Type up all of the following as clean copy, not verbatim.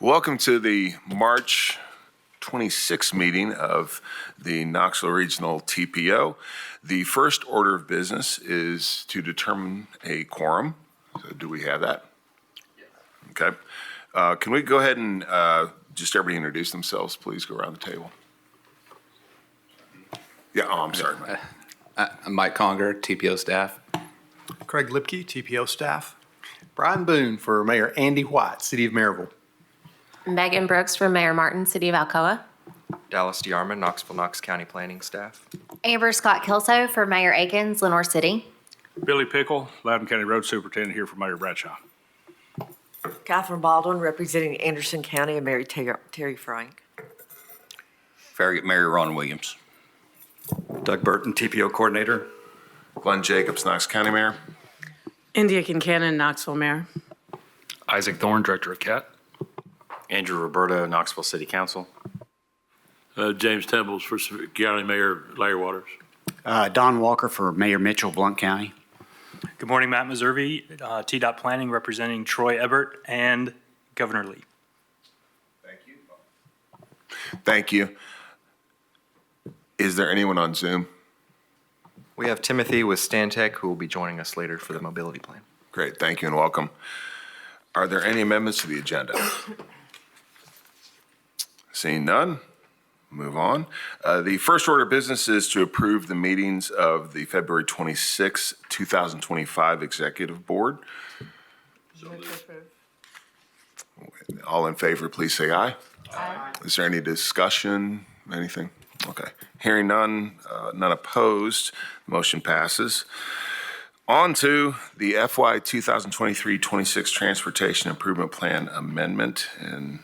Welcome to the March 26th meeting of the Knoxville Regional TPO. The first order of business is to determine a quorum. So do we have that? Yes. Okay. Can we go ahead and just everybody introduce themselves, please? Go around the table. Yeah, I'm sorry, Mike. I'm Mike Conger, TPO staff. Craig Lipke, TPO staff. Brian Boone for Mayor Andy White, City of Maryville. Megan Brooks for Mayor Martin, City of Alcoa. Dallas DeArmond, Knoxville, Knox County Planning Staff. Amber Scott Kelso for Mayor Akins, Lenore City. Billy Pickle, Loudoun County Road Superintendent here for Mayor Bradshaw. Catherine Baldwin, representing Anderson County, and Mary Terry Frank. Farragut Mayor Ron Williams. Doug Burton, TPO Coordinator. Glenn Jacobs, Knox County Mayor. India Kincannon, Knoxville Mayor. Isaac Thorne, Director of CAT. Andrew Roberta, Knoxville City Council. James Temple for County Mayor Larry Waters. Don Walker for Mayor Mitchell, Blount County. Good morning, Matt Meservey, TDOT Planning, representing Troy Ebert and Governor Lee. Thank you. Thank you. Is there anyone on Zoom? We have Timothy with Stantec, who will be joining us later for the mobility plan. Great, thank you and welcome. Are there any amendments to the agenda? Seeing none, move on. The first order of business is to approve the meetings of the February 26, 2025 Executive Board. All in favor, please say aye. Aye. Is there any discussion, anything? Okay. Hearing none, none opposed, motion passes. On to the FY 2023-26 Transportation Improvement Plan Amendment. And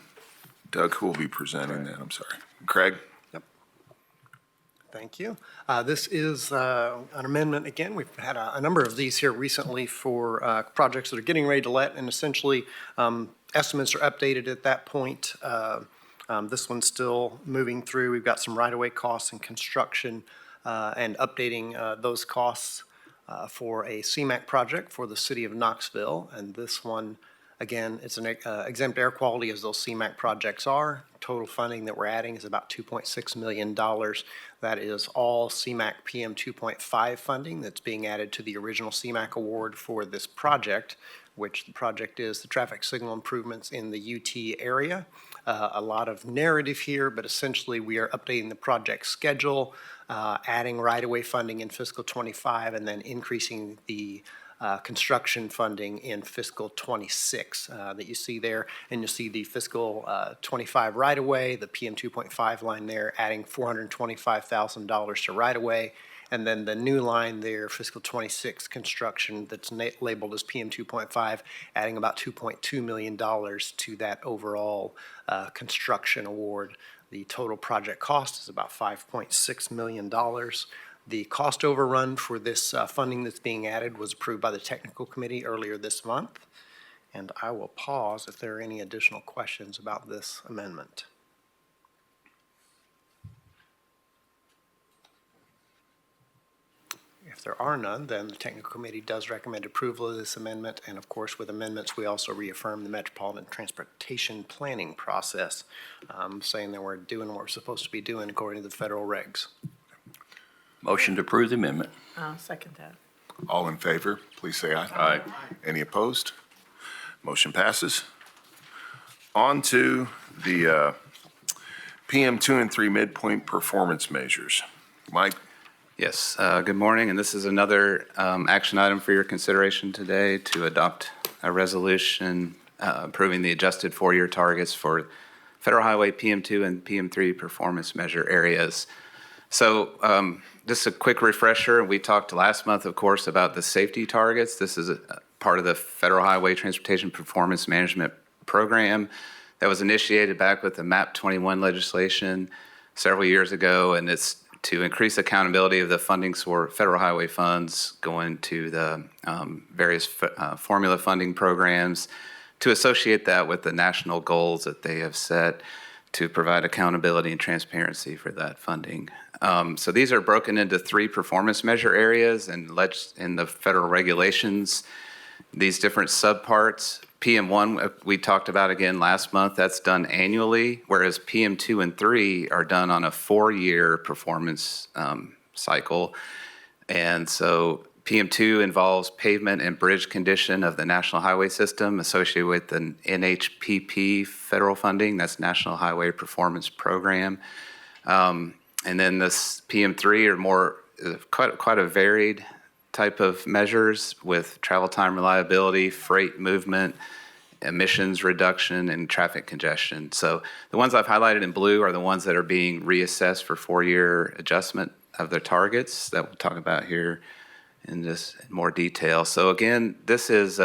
Doug, who will be presenting that? I'm sorry. Craig? Yep. Thank you. This is an amendment. Again, we've had a number of these here recently for projects that are getting ready to let, and essentially estimates are updated at that point. This one's still moving through. We've got some right-of-way costs and construction and updating those costs for a CMAQ project for the city of Knoxville. And this one, again, it's an exempt air quality as those CMAQ projects are. Total funding that we're adding is about $2.6 million. That is all CMAQ PM 2.5 funding that's being added to the original CMAQ award for this project, which the project is the traffic signal improvements in the UT area. A lot of narrative here, but essentially we are updating the project schedule, adding right-of-way funding in fiscal 25, and then increasing the construction funding in fiscal 26 that you see there. And you'll see the fiscal 25 right-of-way, the PM 2.5 line there, adding $425,000 to right-of-way. And then the new line there, fiscal 26 construction, that's labeled as PM 2.5, adding about $2.2 million to that overall construction award. The total project cost is about $5.6 million. The cost overrun for this funding that's being added was approved by the technical committee earlier this month. And I will pause if there are any additional questions about this amendment. If there are none, then the technical committee does recommend approval of this amendment. And of course, with amendments, we also reaffirm the Metropolitan Transportation Planning process, saying that we're doing what we're supposed to be doing according to the federal regs. Motion to approve the amendment. I'll second that. All in favor, please say aye. Aye. Any opposed? Motion passes. On to the PM 2 and 3 midpoint performance measures. Mike? Yes, good morning, and this is another action item for your consideration today to adopt a resolution approving the adjusted four-year targets for Federal Highway PM2 and PM3 performance measure areas. So just a quick refresher, we talked last month, of course, about the safety targets. This is a part of the Federal Highway Transportation Performance Management Program that was initiated back with the MAP 21 legislation several years ago, and it's to increase accountability of the funding for federal highway funds going to the various formula funding programs, to associate that with the national goals that they have set to provide accountability and transparency for that funding. So these are broken into three performance measure areas, and in the federal regulations, these different subparts. PM1, we talked about again last month, that's done annually, whereas PM2 and 3 are done on a 4-year performance cycle. And so PM2 involves pavement and bridge condition of the National Highway System associated with the NHPP federal funding, that's National Highway Performance Program. And then this PM3 are more, quite a varied type of measures with travel time reliability, freight movement, emissions reduction, and traffic congestion. So the ones I've highlighted in blue are the ones that are being reassessed for 4-year adjustment of their targets that we'll talk about here in just more detail. So again, this is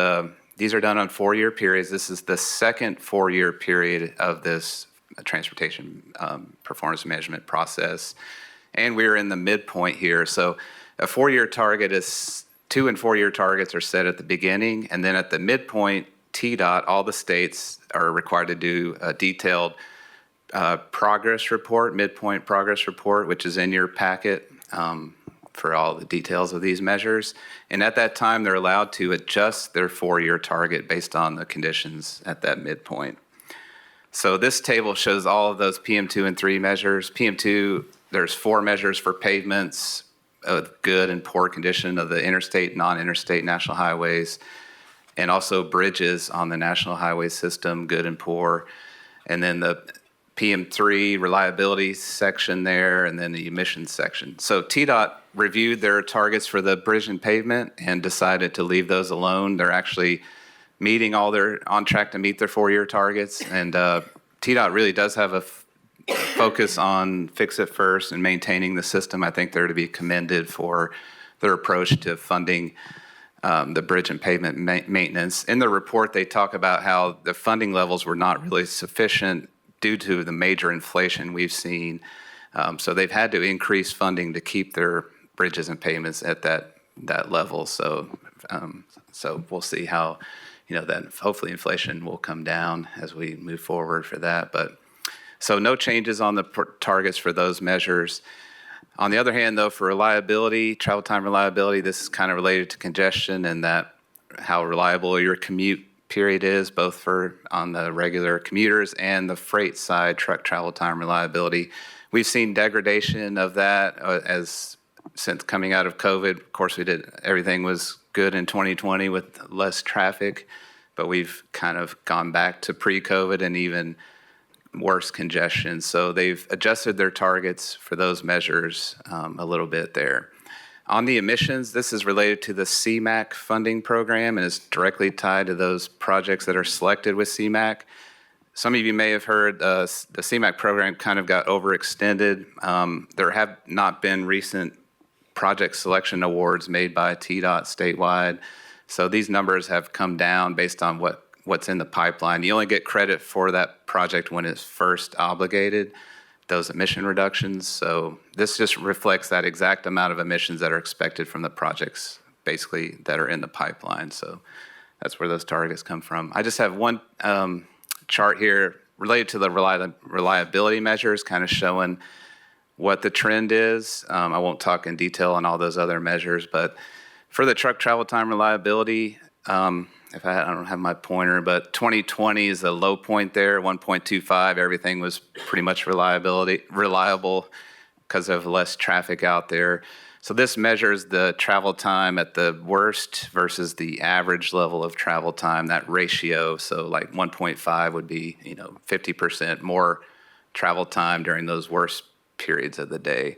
these are done on 4-year periods. This is the second 4-year period of this transportation performance management process. And we're in the midpoint here. So a 4-year target is 2 and 4-year targets are set at the beginning, and then at the midpoint, TDOT, all the states are required to do a detailed progress report, midpoint progress report, which is in your packet for all the details of these measures. And at that time, they're allowed to adjust their 4-year target based on the conditions at that midpoint. So this table shows all of those PM2 and 3 measures. PM2, there's 4 measures for pavements, good and poor condition of the interstate, non-interstate national highways, and also bridges on the national highway system, good and poor. And then the PM3 reliability section there, and then the emissions section. So TDOT reviewed their targets for the bridge and pavement and decided to leave those alone. They're actually on track to meet their 4-year targets. And TDOT really does have a focus on fix it first and maintaining the system. I think they're to be commended for their approach to funding the bridge and pavement maintenance. In the report, they talk about how the funding levels were not really sufficient due to the major inflation we've seen. So they've had to increase funding to keep their bridges and pavements at that level. So we'll see how, that hopefully inflation will come down as we move forward for that. But so no changes on the targets for those measures. On the other hand, though, for reliability, travel time reliability, this is kind of related to congestion and that how reliable your commute period is, both for on the regular commuters and the freight side, truck travel time reliability. We've seen degradation of that since coming out of COVID. Of course, everything was good in 2020 with less traffic, but we've kind of gone back to pre-COVID and even worse congestion. So they've adjusted their targets for those measures a little bit there. On the emissions, this is related to the CMAQ funding program and is directly tied to those projects that are selected with CMAQ. Some of you may have heard the CMAQ program kind of got overextended. There have not been recent project selection awards made by TDOT statewide. So these numbers have come down based on what's in the pipeline. You only get credit for that project when it's first obligated, those emission reductions. So this just reflects that exact amount of emissions that are expected from the projects basically that are in the pipeline. So that's where those targets come from. I just have one chart here related to the reliability measures, kind of showing what the trend is. I won't talk in detail on all those other measures, but for the truck travel time reliability, I don't have my pointer, but 2020 is the low point there, 1.25. Everything was pretty much reliable because of less traffic out there. So this measures the travel time at the worst versus the average level of travel time, that ratio. So like 1.5 would be, 50% more travel time during those worst periods of the day.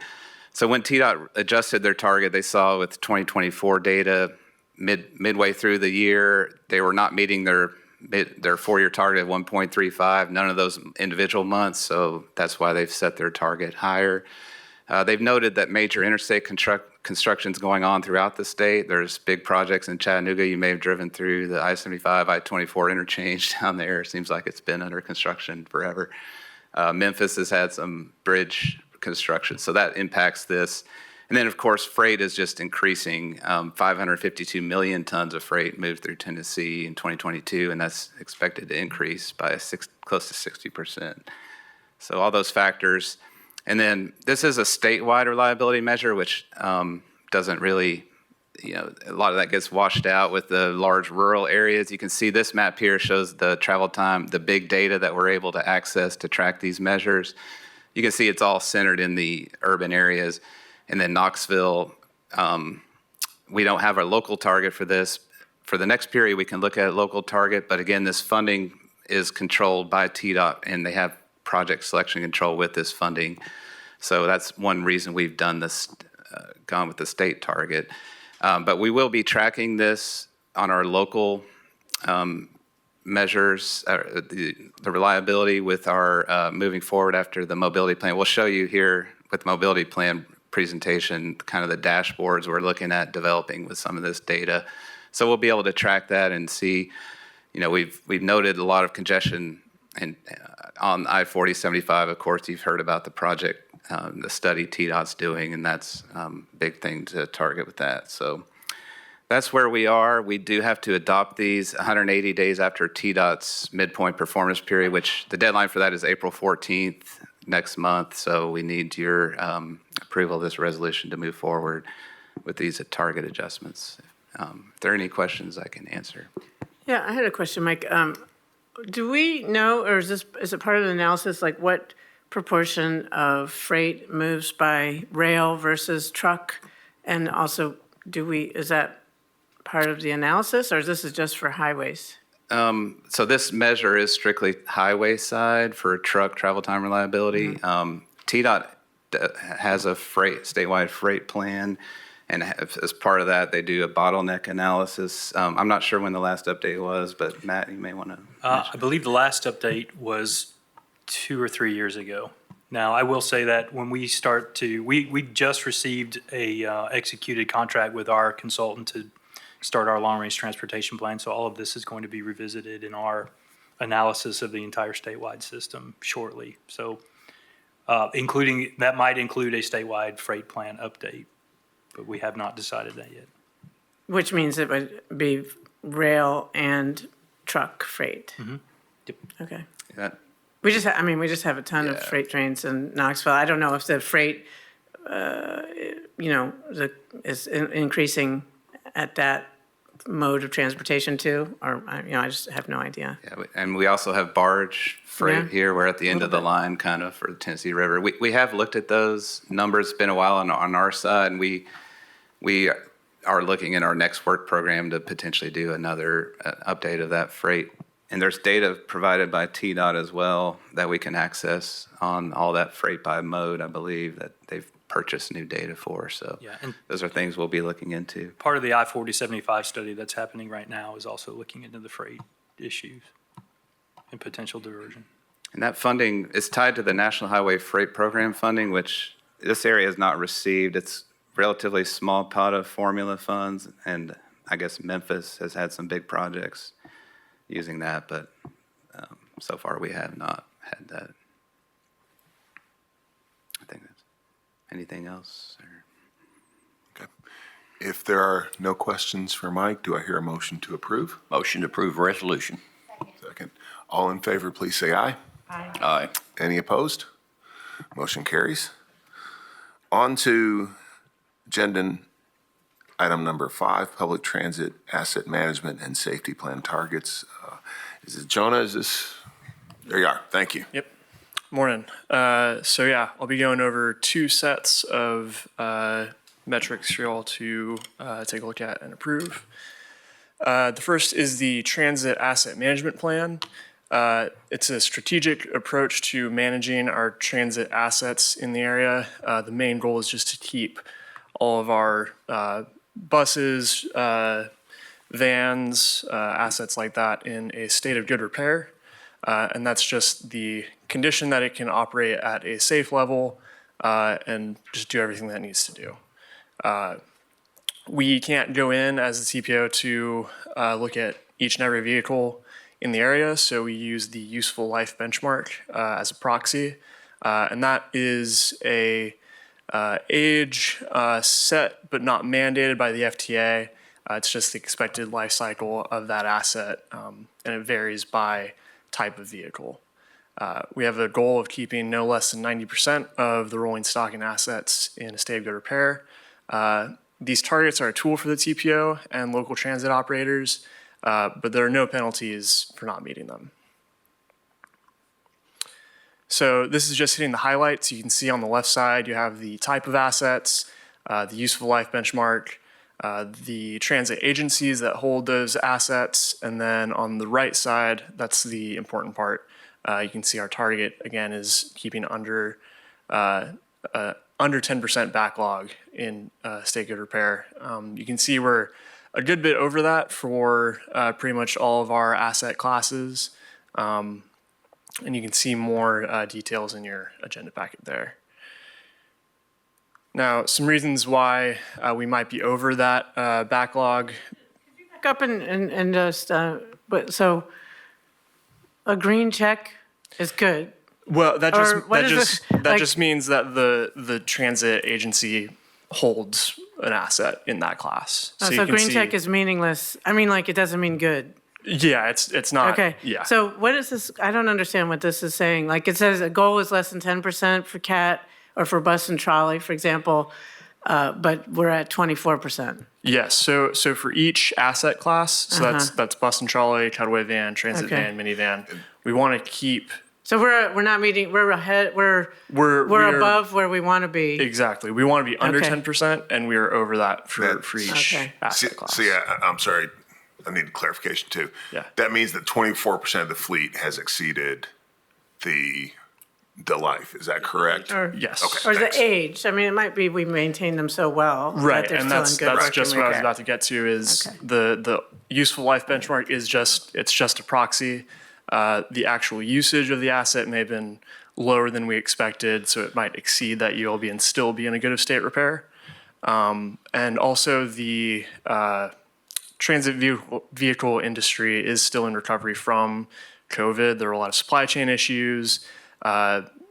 So when TDOT adjusted their target, they saw with 2024 data, midway through the year, they were not meeting their 4-year target of 1.35, none of those individual months, so that's why they've set their target higher. They've noted that major interstate construction's going on throughout the state. There's big projects in Chattanooga. You may have driven through the I-75, I-24 interchange down there. It seems like it's been under construction forever. Memphis has had some bridge construction, so that impacts this. And then, of course, freight is just increasing. 552 million tons of freight moved through Tennessee in 2022, and that's expected to increase by close to 60%. So all those factors. And then this is a statewide reliability measure, which doesn't really a lot of that gets washed out with the large rural areas. You can see this map here shows the travel time, the big data that we're able to access to track these measures. You can see it's all centered in the urban areas. And then Knoxville, we don't have a local target for this. For the next period, we can look at a local target, but again, this funding is controlled by TDOT, and they have project selection control with this funding. So that's one reason we've done this, gone with the state target. But we will be tracking this on our local measures, the reliability with our moving forward after the mobility plan. We'll show you here with mobility plan presentation, kind of the dashboards we're looking at developing with some of this data. So we'll be able to track that and see, we've noted a lot of congestion and on I-40/75. Of course, you've heard about the project, the study TDOT's doing, and that's a big thing to target with that. So that's where we are. We do have to adopt these 180 days after TDOT's midpoint performance period, which the deadline for that is April 14th next month. So we need your approval of this resolution to move forward with these target adjustments. If there are any questions, I can answer. Yeah, I had a question, Mike. Do we know, or is it part of the analysis, like what proportion of freight moves by rail versus truck? And also, is that part of the analysis, or is this just for highways? So this measure is strictly highway side for truck travel time reliability. TDOT has a statewide freight plan, and as part of that, they do a bottleneck analysis. I'm not sure when the last update was, but Matt, you may want to. I believe the last update was 2 or 3 years ago. Now, I will say that when we we just received a executed contract with our consultant to start our long-range transportation plan. So all of this is going to be revisited in our analysis of the entire statewide system shortly. So that might include a statewide freight plan update, but we have not decided that yet. Which means it would be rail and truck freight. Mm-hmm. Yep. Okay. That, we just have a ton of freight trains in Knoxville. I don't know if the freight, is increasing at that mode of transportation too, or I just have no idea. Yeah, and we also have barge freight here. We're at the end of the line, kind of, for the Tennessee River. We have looked at those numbers. It's been a while on our side, and we are looking in our next work program to potentially do another update of that freight. And there's data provided by TDOT as well that we can access on all that freight by mode, I believe, that they've purchased new data for. So and those are things we'll be looking into. part of the I-40/75 study that's happening right now is also looking into the freight issues and potential diversion. And that funding is tied to the National Highway Freight Program funding, which this area has not received. It's relatively small pot of formula funds, and I guess Memphis has had some big projects using that, but so far we have not had that. I think that's anything else? Okay. If there are no questions for Mike, do I hear a motion to approve? Motion to approve resolution. Second. All in favor, please say aye. Aye. Aye. Any opposed? Motion carries. On to agenda item number 5, public transit asset management and safety plan targets. Is it Jonah? Is this? There you are. Thank you. Yep. Morning. I'll be going over 2 sets of metrics for you all to take a look at and approve. The first is the transit asset management plan. It's a strategic approach to managing our transit assets in the area. The main goal is just to keep all of our buses, vans, assets like that in a state of good repair. And that's just the condition that it can operate at a safe level and just do everything that it needs to do. We can't go in as the TPO to look at each and every vehicle in the area, so we use the useful life benchmark as a proxy. And that is a age set but not mandated by the FTA. It's just the expected life cycle of that asset, and it varies by type of vehicle. We have a goal of keeping no less than 90% of the rolling stock and assets in a state of good repair. These targets are a tool for the TPO and local transit operators, but there are no penalties for not meeting them. So this is just hitting the highlights. You can see on the left side, you have the type of assets, the useful life benchmark, the transit agencies that hold those assets, and then on the right side, that's the important part. You can see our target, again, is keeping under 10% backlog in state good repair. You can see we're a good bit over that for pretty much all of our asset classes. And you can see more details in your agenda packet there. Now, some reasons why we might be over that backlog. Back up and just, so a green check is good. Well, that Or just means that the transit agency holds an asset in that class. So you can green see- check is meaningless. I mean, like, it doesn't mean good. Yeah, it's not. Okay. Yeah. So what is this? I don't understand what this is saying. Like, it says a goal is less than 10% for CAT or for bus and trolley, for example, but we're at 24%. Yes. So for each asset class, so that's bus and trolley, cutaway van, transit Okay. van, minivan. We want to keep. So we're not meeting. We're ahead. We're above where we want to be. Exactly. We want to be under Okay. 10%, and we are over that for each Okay. asset class. See, I'm sorry, I need clarification too. Yeah. That means that 24% of the fleet has exceeded the life, is that correct? Or, Yes. Okay. or the thanks. age. I mean, it might be we maintain them so well. Right, that they're and still that's in good working just what I was repair. about to get to is Okay. the useful life benchmark is just a proxy. The actual usage of the asset may have been lower than we expected, so it might exceed that ULB and still be in a good of state repair. And also the transit vehicle industry is still in recovery from COVID. There were a lot of supply chain issues.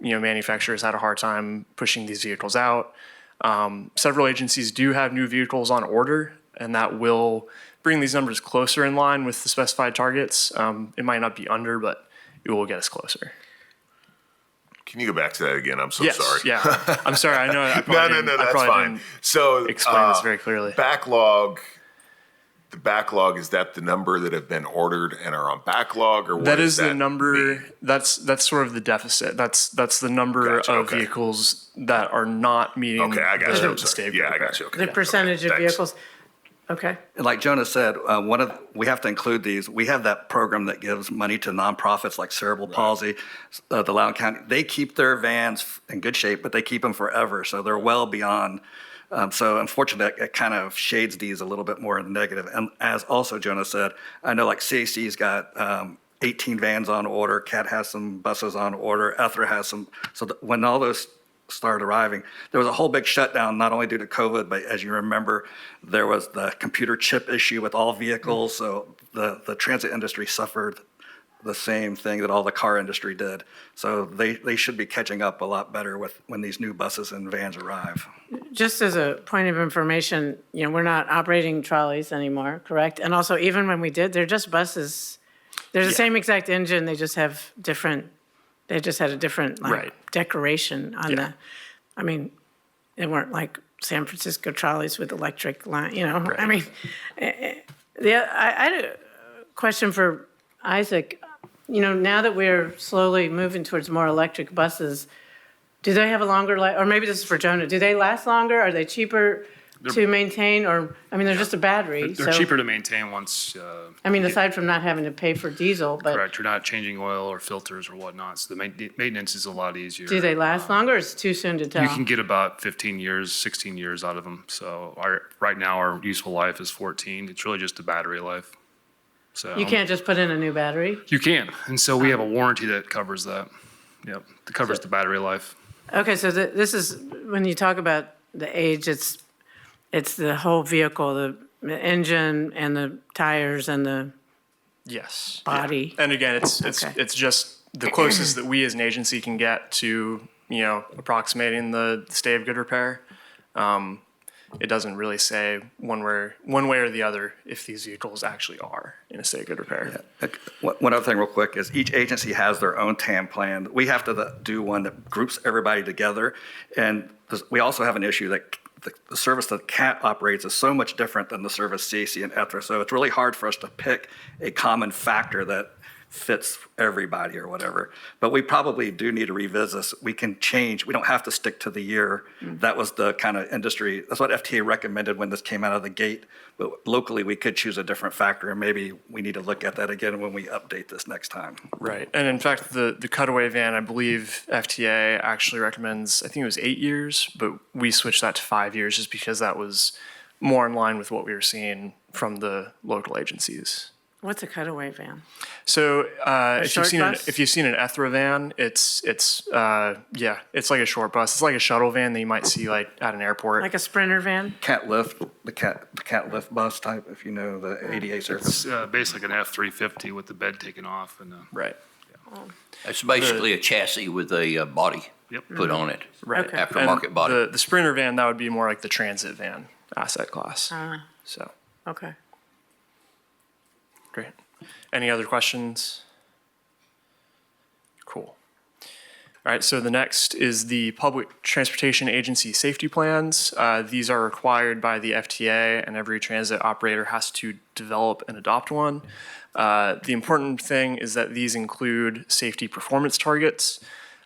Manufacturers had a hard time pushing these vehicles out. Several agencies do have new vehicles on order, and that will bring these numbers closer in line with the specified targets. It might not be under, but it will get us closer. Can you go back to that again? I'm so Yes, sorry. yeah. I'm sorry. I know. I No, probably that's probably fine. didn't So explain this very clearly. The backlog, is that the number that have been ordered and are on backlog, or what That does is the number. mean? That's sort of the deficit. That's the number Gotcha, of okay. vehicles that are not meeting Okay, I got you. I'm the sorry. state Yeah, I repair. got you. Okay. The percentage of Thanks. vehicles. Okay. And like Jonah said, we have to include these. We have that program that gives money to nonprofits like Cerebral Palsy, the Loudoun County. They keep their vans in good shape, but they keep them forever, so they're well beyond. So unfortunately, it kind of shades these a little bit more in the negative. And as also Jonah said, I know like CAC's got 18 vans on order, CAT has some buses on order, Ethra has some. So when all those started arriving, there was a whole big shutdown, not only due to COVID, but as you remember, there was the computer chip issue with all vehicles. So the transit industry suffered the same thing that all the car industry did. So they should be catching up a lot better when these new buses and vans arrive. Just as a point of information, we're not operating trolleys anymore, correct? And also, even when we did, they're just buses. They're the same exact engine. They just have different. They just had a different Right. decoration on Yeah. the. I mean, they weren't like San Francisco trolleys with electric line. Right. I mean, I had a question for Isaac. Now that we're slowly moving towards more electric buses, do they have a longer life? Or maybe this is for Jonah. Do they last longer? Are they cheaper to maintain? Or, I mean, they're just a battery. They're cheaper to maintain once, I mean, aside from not having to pay for diesel, but correct, you're not changing oil or filters or whatnot, so the maintenance is a lot easier. do they last longer or is it too soon to tell? You can get about 15 years, 16 years out of them. So right now, our useful life is 14. It's really just a battery life. So You can't just put in a new battery? You can, and so we have a warranty that covers that. Yep, that covers the battery life. Okay, so this is, when you talk about the age, it's the whole vehicle, the engine and the tires and the Yes. body. And again, Okay. it's just the closest that we as an agency can get to approximating the state of good repair. It doesn't really say one way or the other if these vehicles actually are in a state of good repair. One other thing real quick is each agency has their own TAM plan. We have to do one that groups everybody together. And we also have an issue that the service that CAT operates is so much different than the service CAC and ETHRA. So it's really hard for us to pick a common factor that fits everybody or whatever. But we probably do need to revisit this. We can change. We don't have to stick to the year. That was the kind of industry, that's what FTA recommended when this came out of the gate. But locally, we could choose a different factor, and maybe we need to look at that again when we update this next time. Right. And in fact, the cutaway van, I believe FTA actually recommends, I think it was 8 years, but we switched that to 5 years just because that was more in line with what we were seeing from the local agencies. What's a cutaway van? So short bus? if you've seen an ETHRA van, it's like a short bus. It's like a shuttle van that you might see like at an airport. Like a Sprinter van? CAT lift, the CAT lift bus type, if you know the ADA service. It's basically an F-350 with the bed taken off and right. It's basically a chassis with a body put on it. Right. Okay. Aftermarket And body. The Sprinter van, that would be more like the transit van asset class. So Okay. great. Any other questions? Cool. All right, so the next is the Public Transportation Agency safety plans. These are required by the FTA, and every transit operator has to develop and adopt one. The important thing is that these include safety performance targets.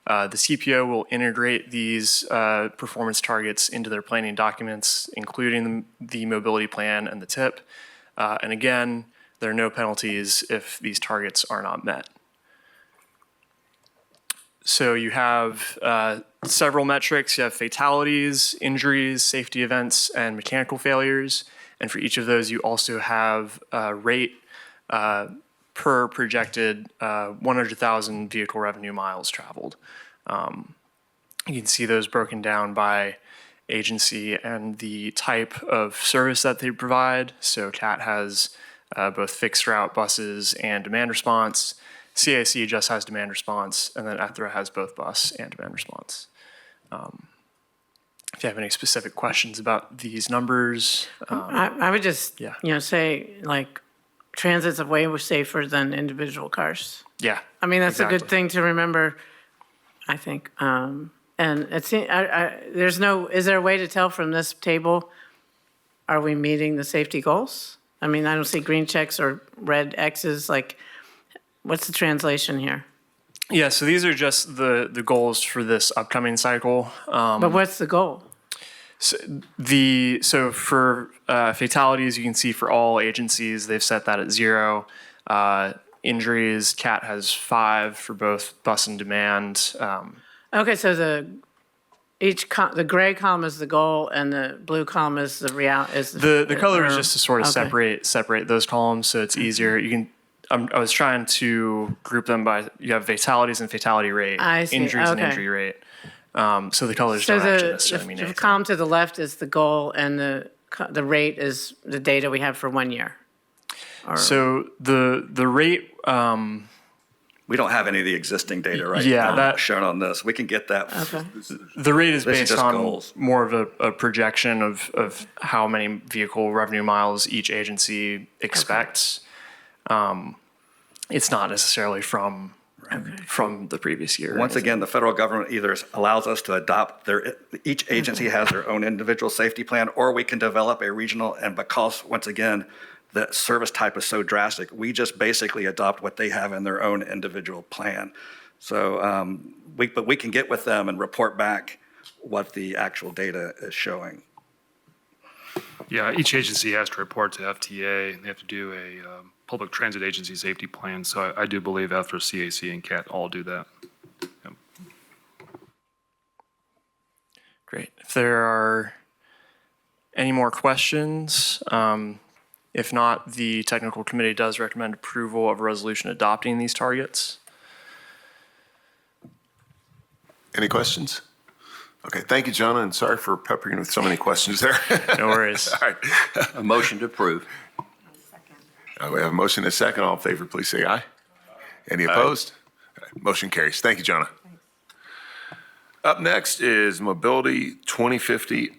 The CPO will integrate these performance targets into their planning documents, including the mobility plan and the TIP. And again, there are no penalties if these targets are not met. So you have several metrics. You have fatalities, injuries, safety events, and mechanical failures. And for each of those, you also have rate per projected 100,000 vehicle revenue miles traveled. You can see those broken down by agency and the type of service that they provide. So CAT has both fixed route buses and demand response. CAC just has demand response, and then ETHRA has both bus and demand response. If you have any specific questions about these numbers. I would just, say like transit's way safer than individual cars. Yeah. I mean, that's a exactly. good thing to remember, I think. And it's, is there a way to tell from this table, are we meeting the safety goals? I mean, I don't see green checks or red X's. Like, what's the translation here? Yeah, so these are just the goals for this upcoming cycle. But what's the goal? So for fatalities, you can see for all agencies, they've set that at 0. Injuries, CAT has 5 for both bus and demand. Okay, so the gray column is the goal and the blue column is the real. The color is just to sort of separate those columns so it's easier. You can. I was trying to group them by, you have fatalities and fatality rate, injuries and injury rate. So the colors don't actually necessarily mean anything. anything. The column to the left is the goal and the rate is the data we have for 1 year. So the rate. We don't have any of the existing data right Yeah, now that- shown on this. We can get that. Okay. The rate is This is based just on goals. more of a projection of how many vehicle revenue miles each agency expects. It's not necessarily from the previous year. Once again, the federal government either allows us to adopt each agency has their own individual safety plan, or we can develop a regional, and because, once again, the service type is so drastic, we just basically adopt what they have in their own individual plan. So, but we can get with them and report back what the actual data is showing. Yeah, each agency has to report to FTA. They have to do a public transit agency safety plan. So I do believe ETHRA, CAC, and CAT all do that. Yep. Great. If there are any more questions, if not, the technical committee does recommend approval of a resolution adopting these targets. Any questions? Okay, thank you, Jonah, and sorry for peppering with so many questions there. No worries. All right. A motion to approve. We have a motion and a second. All in favor, please say aye. Any opposed? All right, motion carries. Thank you, Jonah. Up next is Mobility 2050,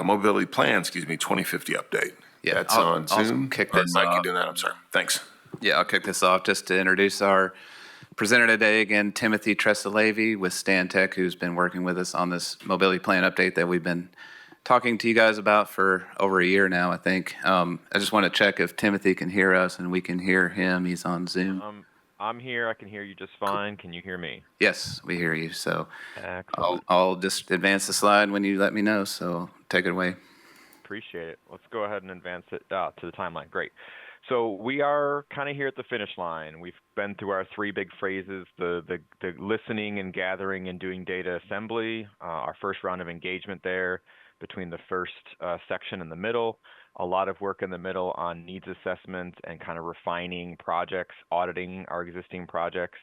Mobility Plan, 2050 update. Yeah, That's I'll- on I'll Zoom. kick Or this Mike, you off. doing that? I'm sorry. Thanks. Yeah, I'll kick this off just to introduce our presenter today, again, Timothy Tressalevi with Stantec, who's been working with us on this mobility plan update that we've been talking to you guys about for over a year now, I think. I just want to check if Timothy can hear us and we can hear him. He's on Zoom. I'm here. I can hear you just fine. Can you hear me? Yes, we hear you. So Excellent. I'll just advance the slide when you let me know. So take it away. Appreciate it. Let's go ahead and advance it to the timeline. Great. So we are kind of here at the finish line. We've been through our three big phases, the listening and gathering and doing data assembly, our first round of engagement there between the first section and the middle, a lot of work in the middle on needs assessment and kind of refining projects, auditing our existing projects,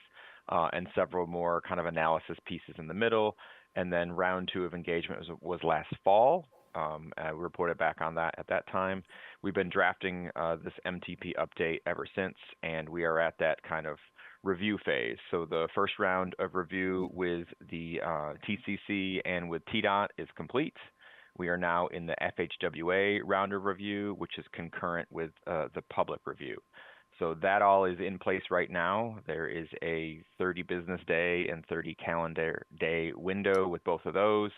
and several more kind of analysis pieces in the middle. And then round two of engagement was last fall. We reported back on that at that time. We've been drafting this MTP update ever since, and we are at that kind of review phase. So the first round of review with the TCC and with TDOT is complete. We are now in the FHWA round of review, which is concurrent with the public review. So that all is in place right now. There is a 30 business day and 30 calendar day window with both of those,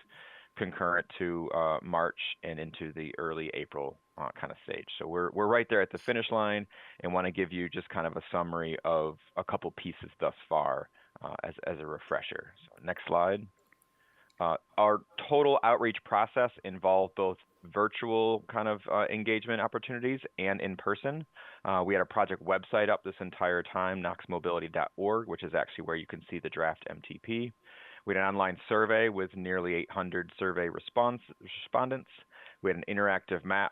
concurrent to March and into the early April kind of stage. So we're right there at the finish line and want to give you just kind of a summary of a couple pieces thus far as a refresher. So next slide. Our total outreach process involved both virtual kind of engagement opportunities and in person. We had a project website up this entire time, knoxmobility.org, which is actually where you can see the draft MTP. We had an online survey with nearly 800 survey respondents. We had an interactive map,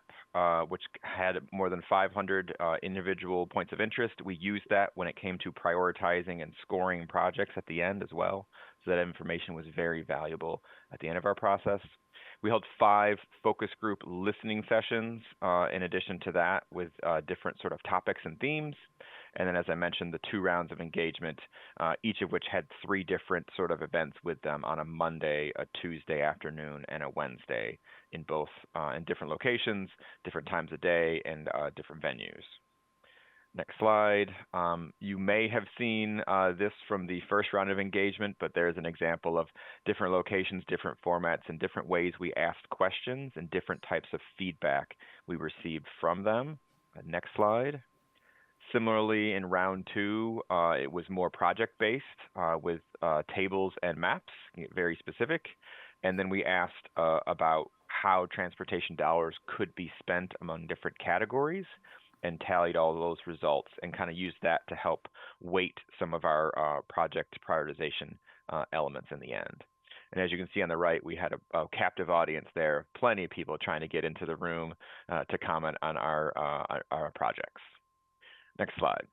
which had more than 500 individual points of interest. We used that when it came to prioritizing and scoring projects at the end as well. So that information was very valuable at the end of our process. We held 5 focus group listening sessions in addition to that with different sort of topics and themes. And then, as I mentioned, the 2 rounds of engagement, each of which had 3 different sort of events with them on a Monday, a Tuesday afternoon, and a Wednesday in both in different locations, different times of day, and different venues. Next slide. You may have seen this from the first round of engagement, but there's an example of different locations, different formats, and different ways we asked questions and different types of feedback we received from them. Next slide. Similarly, in round 2, it was more project-based with tables and maps, very specific. And then we asked about how transportation dollars could be spent among different categories and tallied all those results and kind of used that to help weight some of our project prioritization elements in the end. And as you can see on the right, we had a captive audience there, plenty of people trying to get into the room to comment on our projects. Next slide.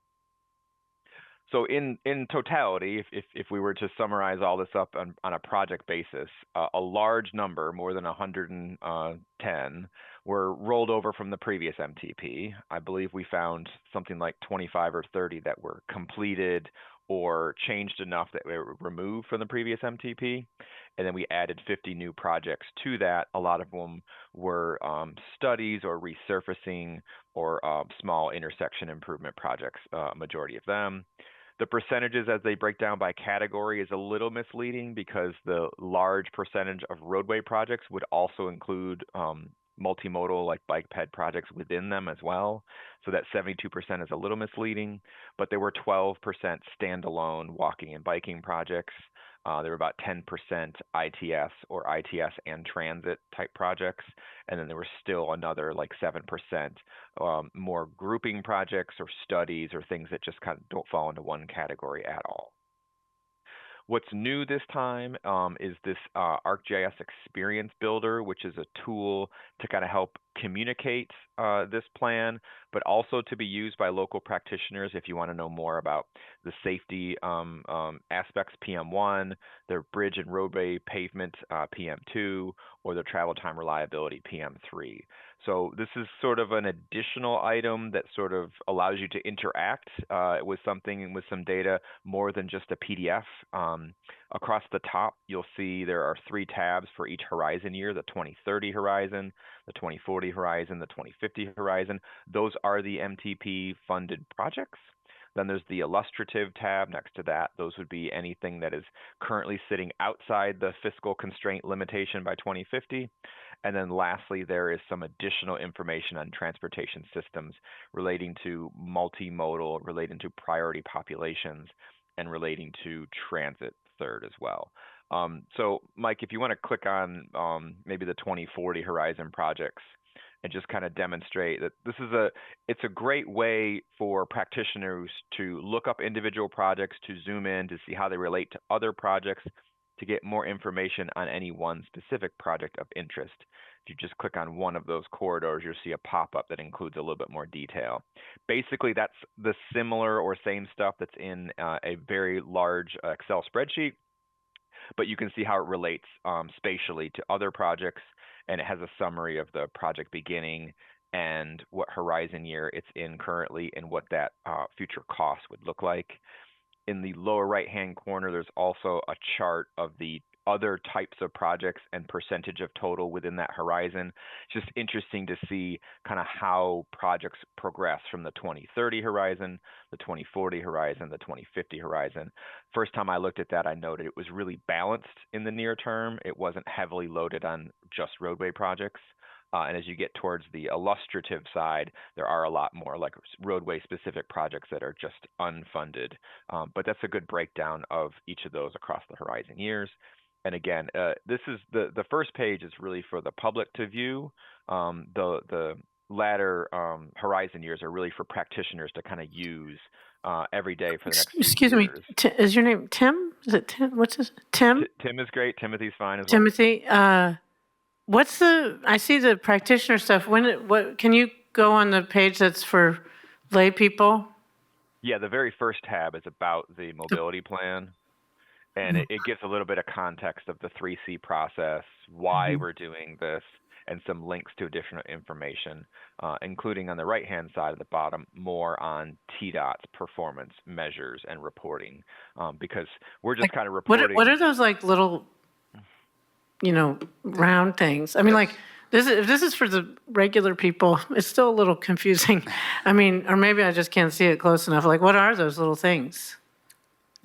So in totality, if we were to summarize all this up on a project basis, a large number, more than 110, were rolled over from the previous MTP. I believe we found something like 25 or 30 that were completed or changed enough that they were removed from the previous MTP. And then we added 50 new projects to that. A lot of them were studies or resurfacing or small intersection improvement projects, majority of them. The percentages as they break down by category is a little misleading because the large percentage of roadway projects would also include multimodal like bike ped projects within them as well. So that 72% is a little misleading, but there were 12% standalone walking and biking projects. There were about 10% ITS or ITS and transit type projects. And then there was still another like 7% more grouping projects or studies or things that just kind of don't fall into one category at all. What's new this time is this ArcGIS Experience Builder, which is a tool to kind of help communicate this plan, but also to be used by local practitioners if you want to know more about the safety aspects, PM1, their bridge and roadway pavement, PM2, or the travel time reliability, PM3. So this is sort of an additional item that sort of allows you to interact with something, with some data, more than just a PDF. Across the top, you'll see there are 3 tabs for each horizon year, the 2030 horizon, the 2040 horizon, the 2050 horizon. Those are the MTP funded projects. Then there's the illustrative tab next to that. Those would be anything that is currently sitting outside the fiscal constraint limitation by 2050. And then lastly, there is some additional information on transportation systems relating to multimodal, relating to priority populations, and relating to transit third as well. So Mike, if you want to click on maybe the 2040 Horizon projects and just kind of demonstrate that it's a great way for practitioners to look up individual projects, to zoom in, to see how they relate to other projects, to get more information on any one specific project of interest. If you just click on one of those corridors, you'll see a pop-up that includes a little bit more detail. Basically, that's the similar or same stuff that's in a very large Excel spreadsheet, but you can see how it relates spatially to other projects, and it has a summary of the project beginning and what horizon year it's in currently and what that future cost would look like. In the lower right-hand corner, there's also a chart of the other types of projects and percentage of total within that horizon. It's just interesting to see kind of how projects progress from the 2030 horizon, the 2040 horizon, the 2050 horizon. First time I looked at that, I noted it was really balanced in the near term. It wasn't heavily loaded on just roadway projects. And as you get towards the illustrative side, there are a lot more like roadway-specific projects that are just unfunded. But that's a good breakdown of each of those across the horizon years. And again, this is the first page is really for the public to view. The latter horizon years are really for practitioners to kind of use every day for the next few Excuse me, years. is your name Tim? Is it Tim? What's his, Tim? Tim is great. Timothy's fine as well. Timothy, I see the practitioner stuff. What can you go on the page that's for lay people? Yeah, the very first tab is about the mobility plan. And it gives a little bit of context of the 3C process, why we're doing this, and some links to additional information, including on the right-hand side of the bottom, more on TDOT's performance measures and reporting, because we're just kind of reporting. What are those like little, round things? I mean, like if this is for the regular people, it's still a little confusing. I mean, or maybe I just can't see it close enough. Like, what are those little things?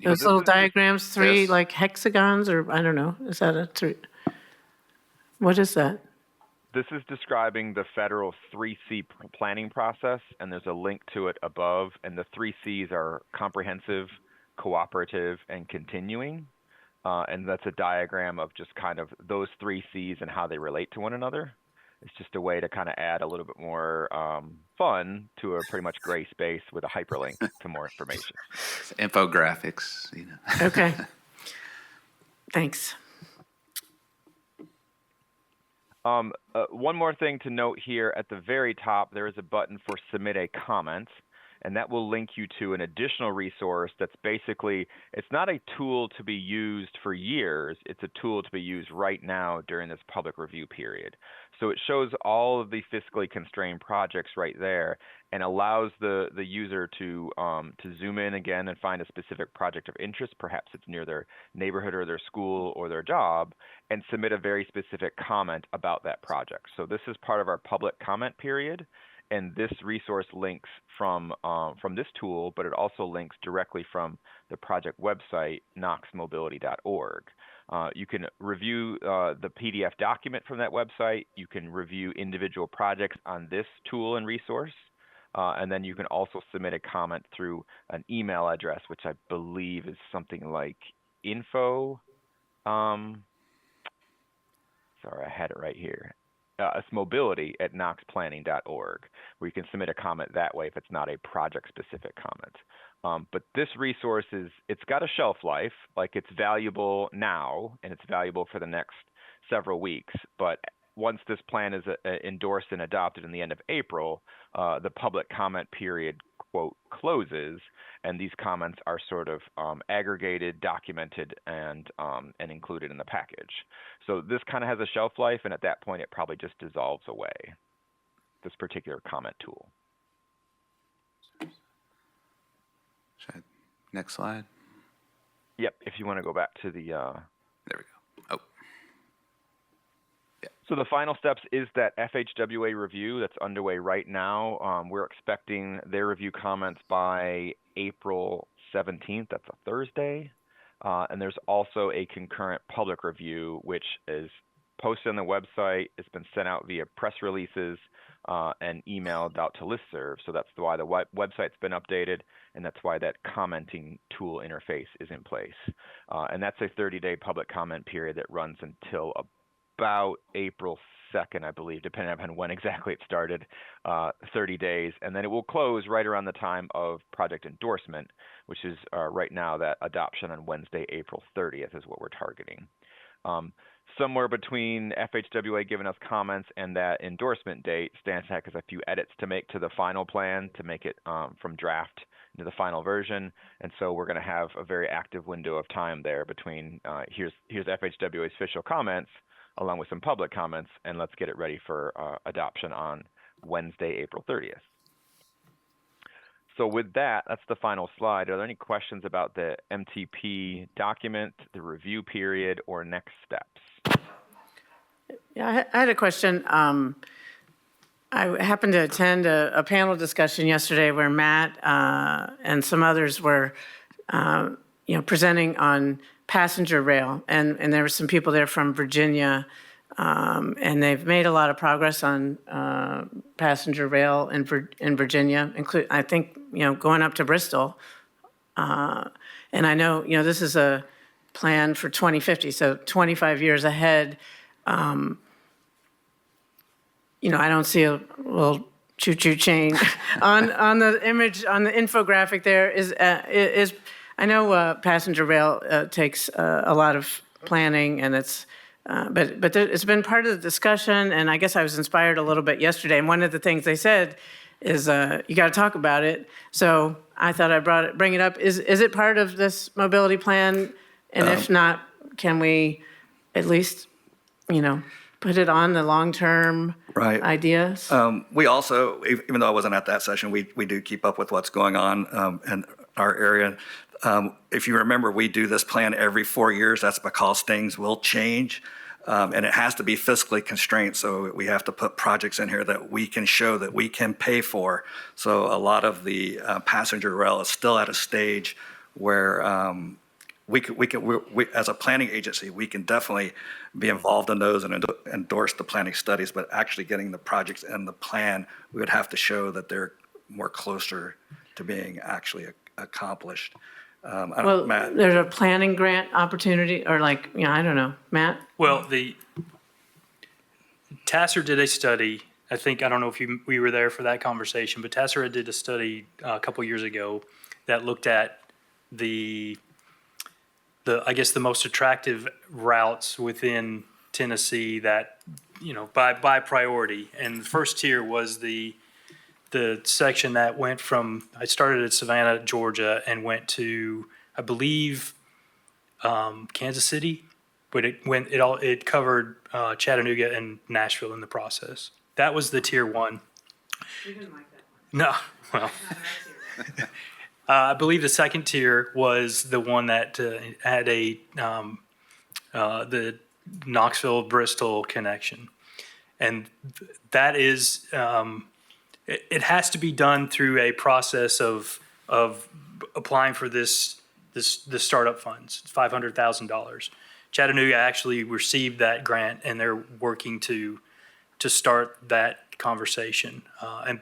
Those little diagrams, three like hexagons, or I don't know. Is that a three? What is that? This is describing the federal 3C planning process, and there's a link to it above. And the 3 Cs are comprehensive, cooperative, and continuing. And that's a diagram of just kind of those 3 Cs and how they relate to one another. It's just a way to kind of add a little bit more fun to a pretty much gray space with a hyperlink to more information. Infographics, Okay. Thanks. One more thing to note here at the very top, there is a button for submit a comment, and that will link you to an additional resource that's basically, it's not a tool to be used for years, it's a tool to be used right now during this public review period. So it shows all of the fiscally constrained projects right there and allows the user to zoom in again and find a specific project of interest, perhaps it's near their neighborhood or their school or their job, and submit a very specific comment about that project. So this is part of our public comment period. And this resource links from this tool, but it also links directly from the project website, knoxmobility.org. You can review the PDF document from that website. You can review individual projects on this tool and resource. And then you can also submit a comment through an email address, which I believe is something like info. Sorry, I had it right here. It's mobility@knoxplanning.org, where you can submit a comment that way if it's not a project-specific comment. But this resource it's got a shelf life, like it's valuable now, and it's valuable for the next several weeks. But once this plan is endorsed and adopted in the end of April, the public comment period, quote, closes, and these comments are sort of aggregated, documented, and included in the package. So this kind of has a shelf life, and at that point, it probably just dissolves away, this particular comment tool. Next slide. Yep, if you want to go back to the... There we go. Oh. Yeah. So the final steps is that FHWA review that's underway right now. We're expecting their review comments by April 17th. That's a Thursday. And there's also a concurrent public review, which is posted on the website. It's been sent out via press releases and emailed out to listserv. So that's why the website's been updated, and that's why that commenting tool interface is in place. And that's a 30-day public comment period that runs until about April 2nd, I believe, depending upon when exactly it started, 30 days. And then it will close right around the time of project endorsement, which is right now that adoption on Wednesday, April 30th is what we're targeting. Somewhere between FHWA giving us comments and that endorsement date, Stantec has a few edits to make to the final plan to make it from draft into the final version. And so we're going to have a very active window of time there between here's FHWA's official comments along with some public comments, and let's get it ready for adoption on Wednesday, April 30th. So with that, that's the final slide. Are there any questions about the MTP document, the review period, or next steps? Yeah, I had a question. I happened to attend a panel discussion yesterday where Matt and some others were, presenting on passenger rail, and there were some people there from Virginia, and they've made a lot of progress on passenger rail in Virginia, including, I think, going up to Bristol. And I know, this is a plan for 2050, so 25 years ahead. I don't see a little choo-choo chain on the image, on the infographic there is I know passenger rail takes a lot of planning, and it's but it's been part of the discussion, and I guess I was inspired a little bit yesterday. And one of the things they said is you got to talk about it. So I thought I'd bring it up. Is it part of this mobility plan? And if not, can we at least put it on the long-term ideas? We also, even though I wasn't at that session, we do keep up with what's going on in our area. If you remember, we do this plan every 4 years. That's because things will change, and it has to be fiscally constrained. So we have to put projects in here that we can show that we can pay for. So a lot of the passenger rail is still at a stage where we as a planning agency, we can definitely be involved in those and endorse the planning studies, but actually getting the projects in the plan, we would have to show that they're more closer to being actually accomplished. Matt. There's a planning grant opportunity, or I don't know, Matt? Well, the TASER did a study. I don't know if we were there for that conversation, but TASER did a study a couple years ago that looked at the most attractive routes within Tennessee that, by priority. And the first tier was the section that went from, I started at Savannah, Georgia, and went to, I believe, Kansas City, but it covered Chattanooga and Nashville in the process. That was the tier one. We didn't like that. No, well. I believe the second tier was the one that had the Knoxville-Bristol connection. And that is, it has to be done through a process of applying for the startup funds, $500,000. Chattanooga actually received that grant, and they're working to start that conversation.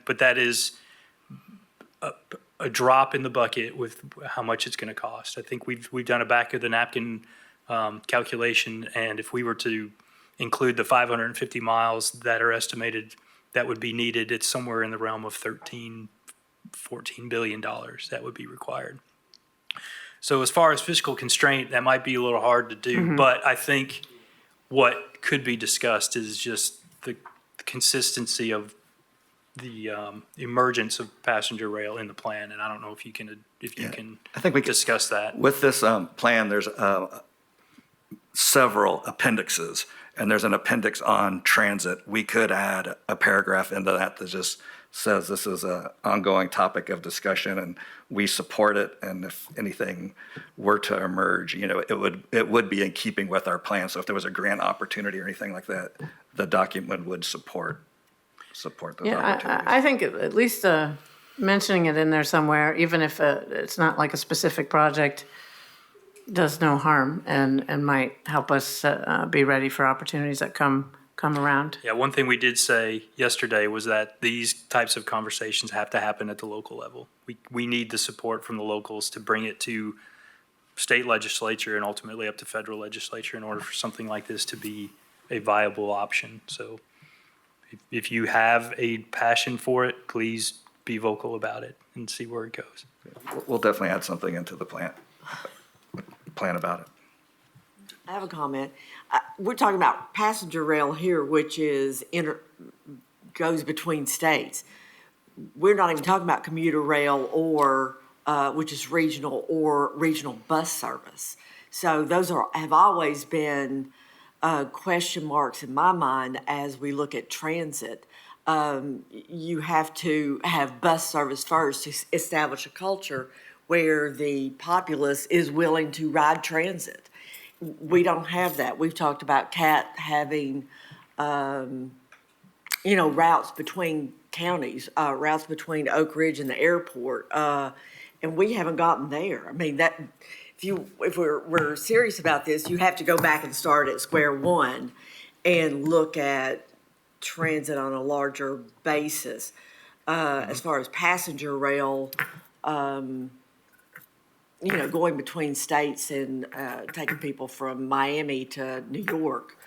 But that is a drop in the bucket with how much it's going to cost. I think we've done a back of the napkin calculation, and if we were to include the 550 miles that are estimated that would be needed, it's somewhere in the realm of $13-14 billion that would be required. So as far as fiscal constraint, that might be a little hard to do, but I think what could be discussed is just the consistency of the emergence of passenger rail in the plan, and I don't know if you can I think we can discuss that. With this plan, there's several appendixes, and there's an appendix on transit. We could add a paragraph into that just says this is an ongoing topic of discussion, and we support it. And if anything were to emerge, it would be in keeping with our plan. So if there was a grant opportunity or anything like that, the document would support those opportunities. I think at least mentioning it in there somewhere, even if it's not like a specific project, does no harm and might help us be ready for opportunities that come around. Yeah, one thing we did say yesterday was that these types of conversations have to happen at the local level. We need the support from the locals to bring it to state legislature and ultimately up to federal legislature in order for something like this to be a viable option. So if you have a passion for it, please be vocal about it and see where it goes. We'll definitely add something into the plan about it. I have a comment. We're talking about passenger rail here, which is goes between states. We're not even talking about commuter rail or which is regional or regional bus service. So those have always been question marks in my mind as we look at transit. You have to have bus service first to establish a culture where the populace is willing to ride transit. We don't have that. We've talked about CAT having, routes between counties, routes between Oak Ridge and the airport, and we haven't gotten there. I mean, that if we're serious about this, you have to go back and start at square one and look at transit on a larger basis. As far as passenger rail, going between states and taking people from Miami to New York,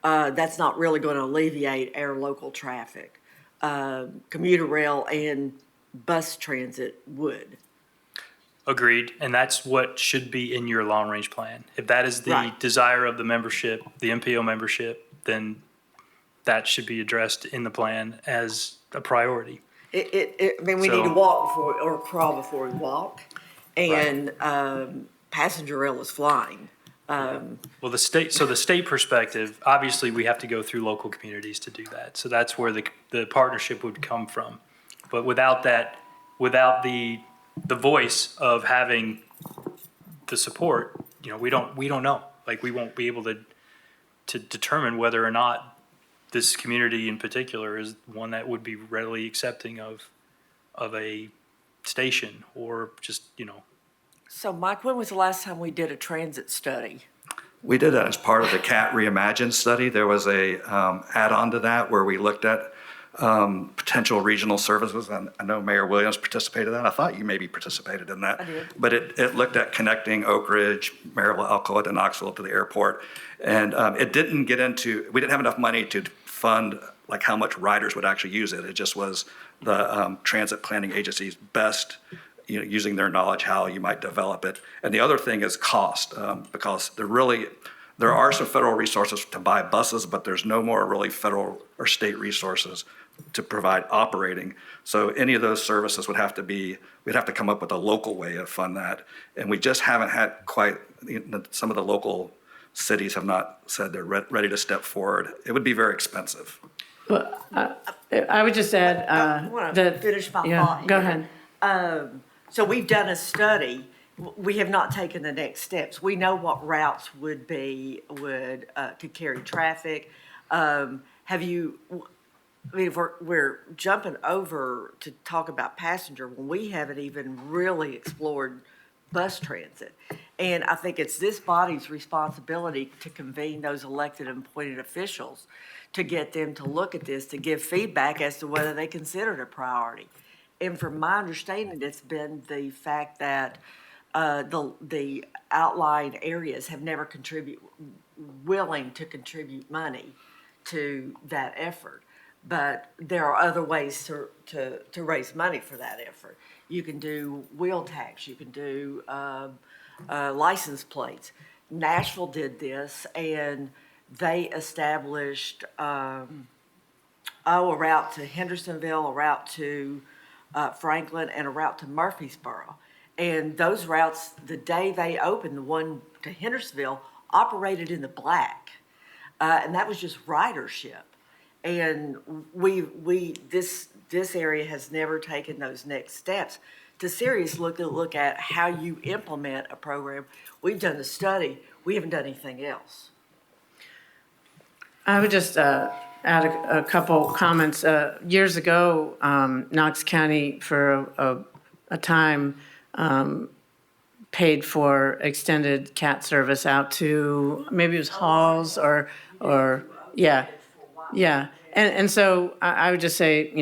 that's not really going to alleviate our local traffic. Commuter rail and bus transit would. Agreed, and that's what should be in your long-range plan. If that is the Right. desire of the membership, the MPO membership, then that should be addressed in the plan as a priority. We need to walk before or crawl before we walk, and passenger rail is flying. Well, the state perspective, obviously, we have to go through local communities to do that. So that's where the partnership would come from. But without that, without the voice of having the support, we don't know. Like, we won't be able to determine whether or not this community in particular is one that would be readily accepting of a station or just, So, Mike, when was the last time we did a transit study? We did that as part of the CAT Reimagined study. There was a add-on to that where we looked at potential regional services. And I know Mayor Williams participated in that. I thought you maybe participated in that. I did. But it looked at connecting Oak Ridge, Maryville, Alcoa to Knoxville to the airport. And it didn't get into, we didn't have enough money to fund like how much riders would actually use it. It just was the transit planning agency's best, using their knowledge, how you might develop it. And the other thing is cost, because there are some federal resources to buy buses, but there's no more really federal or state resources to provide operating. So any of those services we'd have to come up with a local way to fund that. And we just haven't had quite, some of the local cities have not said they're ready to step forward. It would be very expensive. Well, I would just add I want to that. finish my Yeah, thought go here. ahead. So we've done a study. We have not taken the next steps. We know what routes would carry traffic. If we're jumping over to talk about passenger when we haven't even really explored bus transit. And I think it's this body's responsibility to convene those elected and appointed officials to get them to look at this, to give feedback as to whether they consider it a priority. And from my understanding, it's been the fact that the outlying areas have never willing to contribute money to that effort. But there are other ways to raise money for that effort. You can do wheel tax, you can do license plates. Nashville did this, and they established a route to Hendersonville, a route to Franklin, and a route to Murfreesboro. And those routes, the day they opened, the one to Hendersonville operated in the black, and that was just ridership. And this area has never taken those next steps to seriously look at how you implement a program. We've done the study. We haven't done anything else. I would just add a couple comments. Years ago, Knox County, for a time, paid for extended CAT service out to, maybe it was Halls or, yeah. Yeah, and so I would just say,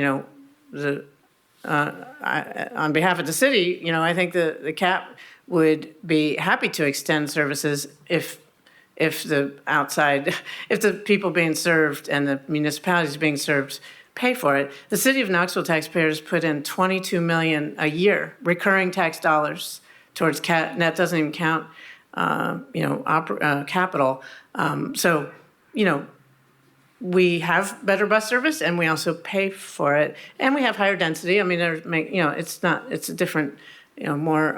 on behalf of the city, I think the CAP would be happy to extend services if the outside, if the people being served and the municipalities being served pay for it. The city of Knoxville taxpayers put in $22 million a year, recurring tax dollars towards CAT, and that doesn't even count, capital. So, we have better bus service and we also pay for it, and we have higher density. I mean, it's a different, more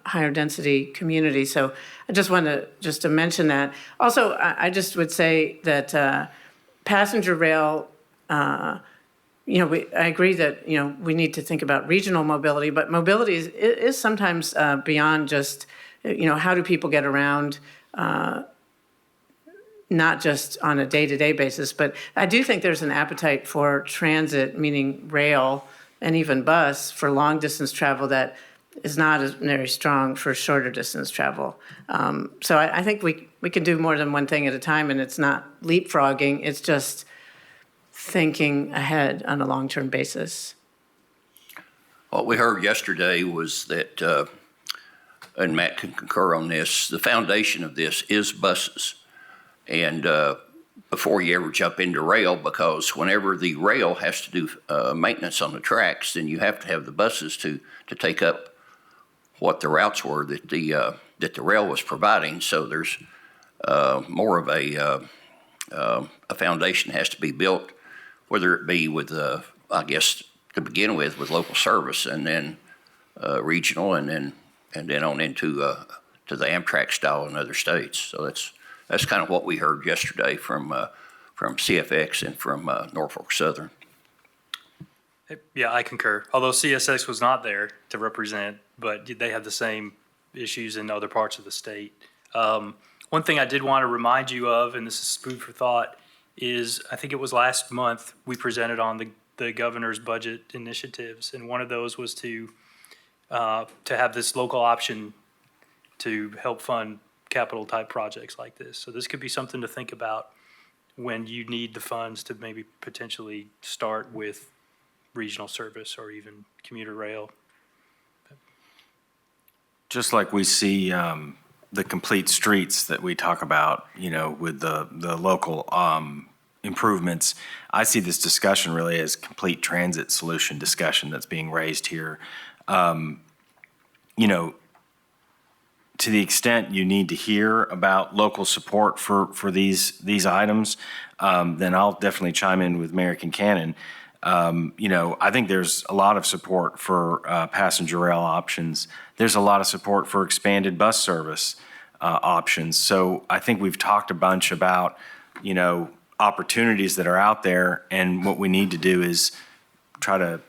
higher density community. So I just wanted to mention that. Also, I just would say that passenger rail, I agree that, we need to think about regional mobility, but mobility is sometimes beyond just, how do people get around, not just on a day-to-day basis, but I do think there's an appetite for transit, meaning rail and even bus, for long-distance travel that is not as very strong for shorter distance travel. So I think we can do more than one thing at a time, and it's not leapfrogging, it's just thinking ahead on a long-term basis. What we heard yesterday was that, and Matt can concur on this, the foundation of this is buses. And before you ever jump into rail, because whenever the rail has to do maintenance on the tracks, then you have to have the buses to take up what the routes were that the rail was providing. So there's more of a foundation has to be built, whether it be with I guess to begin with local service, and then regional, and then on into to the Amtrak style in other states. So that's kind of what we heard yesterday from CFX and from Norfolk Southern. Yeah, I concur. Although CSX was not there to represent, but they have the same issues in other parts of the state. One thing I did want to remind you of, and this is food for thought, is I think it was last month we presented on the governor's budget initiatives, and one of those was to have this local option to help fund capital type projects like this. So this could be something to think about when you need the funds to maybe potentially start with regional service or even commuter rail. Just like we see the complete streets that we talk about, with the local improvements, I see this discussion really as complete transit solution discussion that's being raised here. To the extent you need to hear about local support for these items, then I'll definitely chime in with Mayor Kincannon. I think there's a lot of support for passenger rail options. There's a lot of support for expanded bus service options. So I think we've talked a bunch about, opportunities that are out there, and what we need to do is try to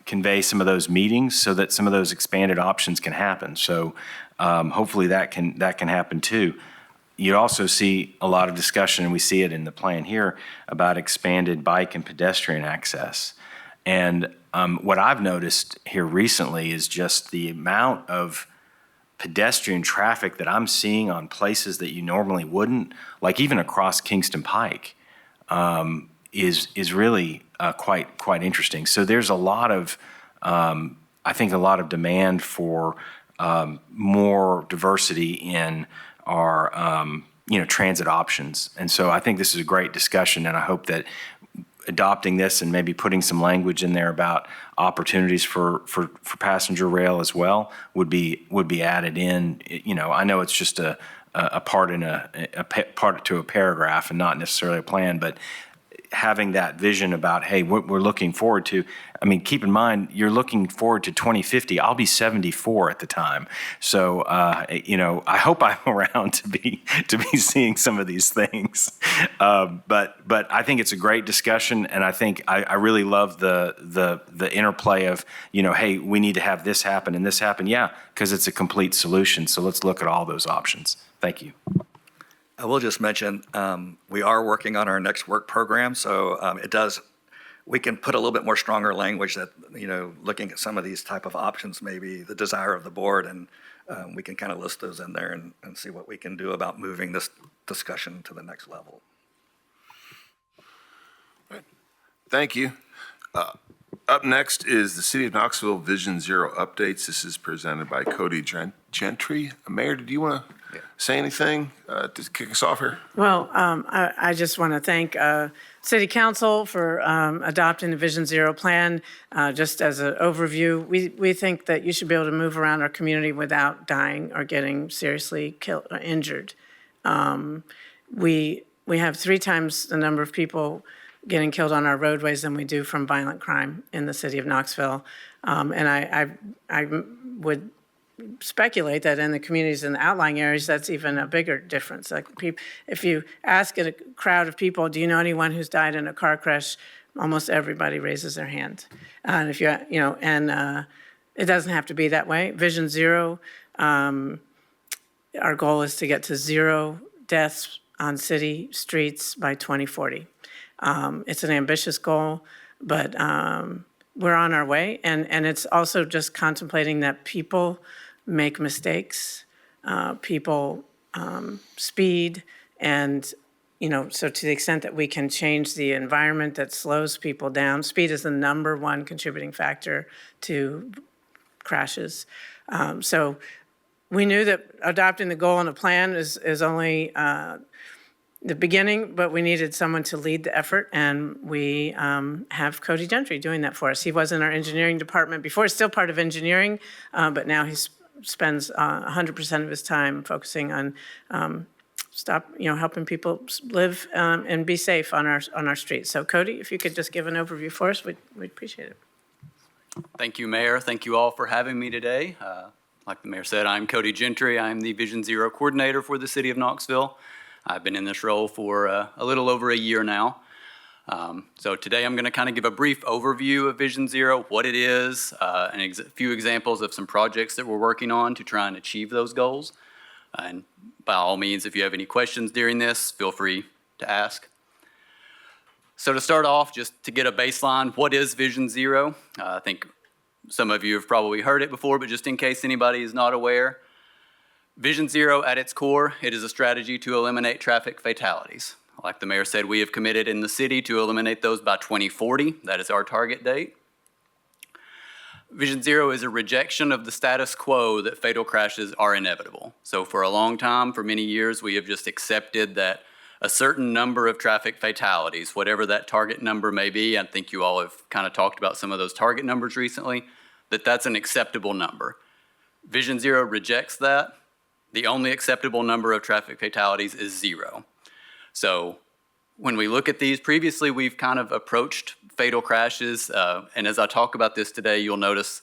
convey some of those meetings so that some of those expanded options can happen. So hopefully that can happen too. You also see a lot of discussion, and we see it in the plan here, about expanded bike and pedestrian access. And what I've noticed here recently is just the amount of pedestrian traffic that I'm seeing on places that you normally wouldn't, like even across Kingston Pike, is really quite interesting. So there's a lot of, I think, a lot of demand for more diversity in our transit options. And so I think this is a great discussion, and I hope that adopting this and maybe putting some language in there about opportunities for passenger rail as well would be added in. I know it's just a part in a part to a paragraph and not necessarily a plan, but having that vision about, hey, what we're looking forward to. I mean, keep in mind, you're looking forward to 2050. I'll be 74 at the time. So, I hope I'm around to be seeing some of these things. But I think it's a great discussion, and I think I really love the interplay of, hey, we need to have this happen and this happen. Yeah, because it's a complete solution. So let's look at all those options. Thank you. I will just mention, we are working on our next work program, so we can put a little bit more stronger language that, looking at some of these type of options, maybe the desire of the board, and we can kind of list those in there and see what we can do about moving this discussion to the next level. Thank you. Up next is the City of Knoxville Vision Zero updates. This is presented by Cody Gentry. Mayor, did you want to say anything to kick us off here? Well, I just want to thank City Council for adopting the Vision Zero plan. Just as an overview, we think that you should be able to move around our community without dying or getting seriously killed or injured. We have 3 times the number of people getting killed on our roadways than we do from violent crime in the city of Knoxville. And I would speculate that in the communities in the outlying areas, that's even a bigger difference. Like if you ask a crowd of people, do you know anyone who's died in a car crash? Almost everybody raises their hand. And if it doesn't have to be that way. Vision Zero, our goal is to get to 0 deaths on city streets by 2040. It's an ambitious goal, but we're on our way. And it's also just contemplating that people make mistakes, people speed, and, so to the extent that we can change the environment that slows people down, speed is the #1 contributing factor to crashes. So we knew that adopting the goal and a plan is only the beginning, but we needed someone to lead the effort, and we have Cody Gentry doing that for us. He was in our engineering department before, still part of engineering, but now he spends 100% of his time focusing on helping people live and be safe on our streets. So Cody, if you could just give an overview for us, we'd appreciate it. Thank you, Mayor. Thank you all for having me today. Like the Mayor said, I'm Cody Gentry. I'm the Vision Zero coordinator for the City of Knoxville. I've been in this role for a little over a year now. So today I'm going to kind of give a brief overview of Vision Zero, what it is, and a few examples of some projects that we're working on to try and achieve those goals. And by all means, if you have any questions during this, feel free to ask. So to start off, just to get a baseline, what is Vision Zero? I think some of you have probably heard it before, but just in case anybody is not aware, Vision Zero at its core, it is a strategy to eliminate traffic fatalities. Like the Mayor said, we have committed in the city to eliminate those by 2040. That is our target date. Vision Zero is a rejection of the status quo that fatal crashes are inevitable. So for a long time, for many years, we have just accepted that a certain number of traffic fatalities, whatever that target number may be, I think you all have kind of talked about some of those target numbers recently, that's an acceptable number. Vision Zero rejects that. The only acceptable number of traffic fatalities is 0. So when we look at these, previously we've kind of approached fatal crashes, and as I talk about this today, you'll notice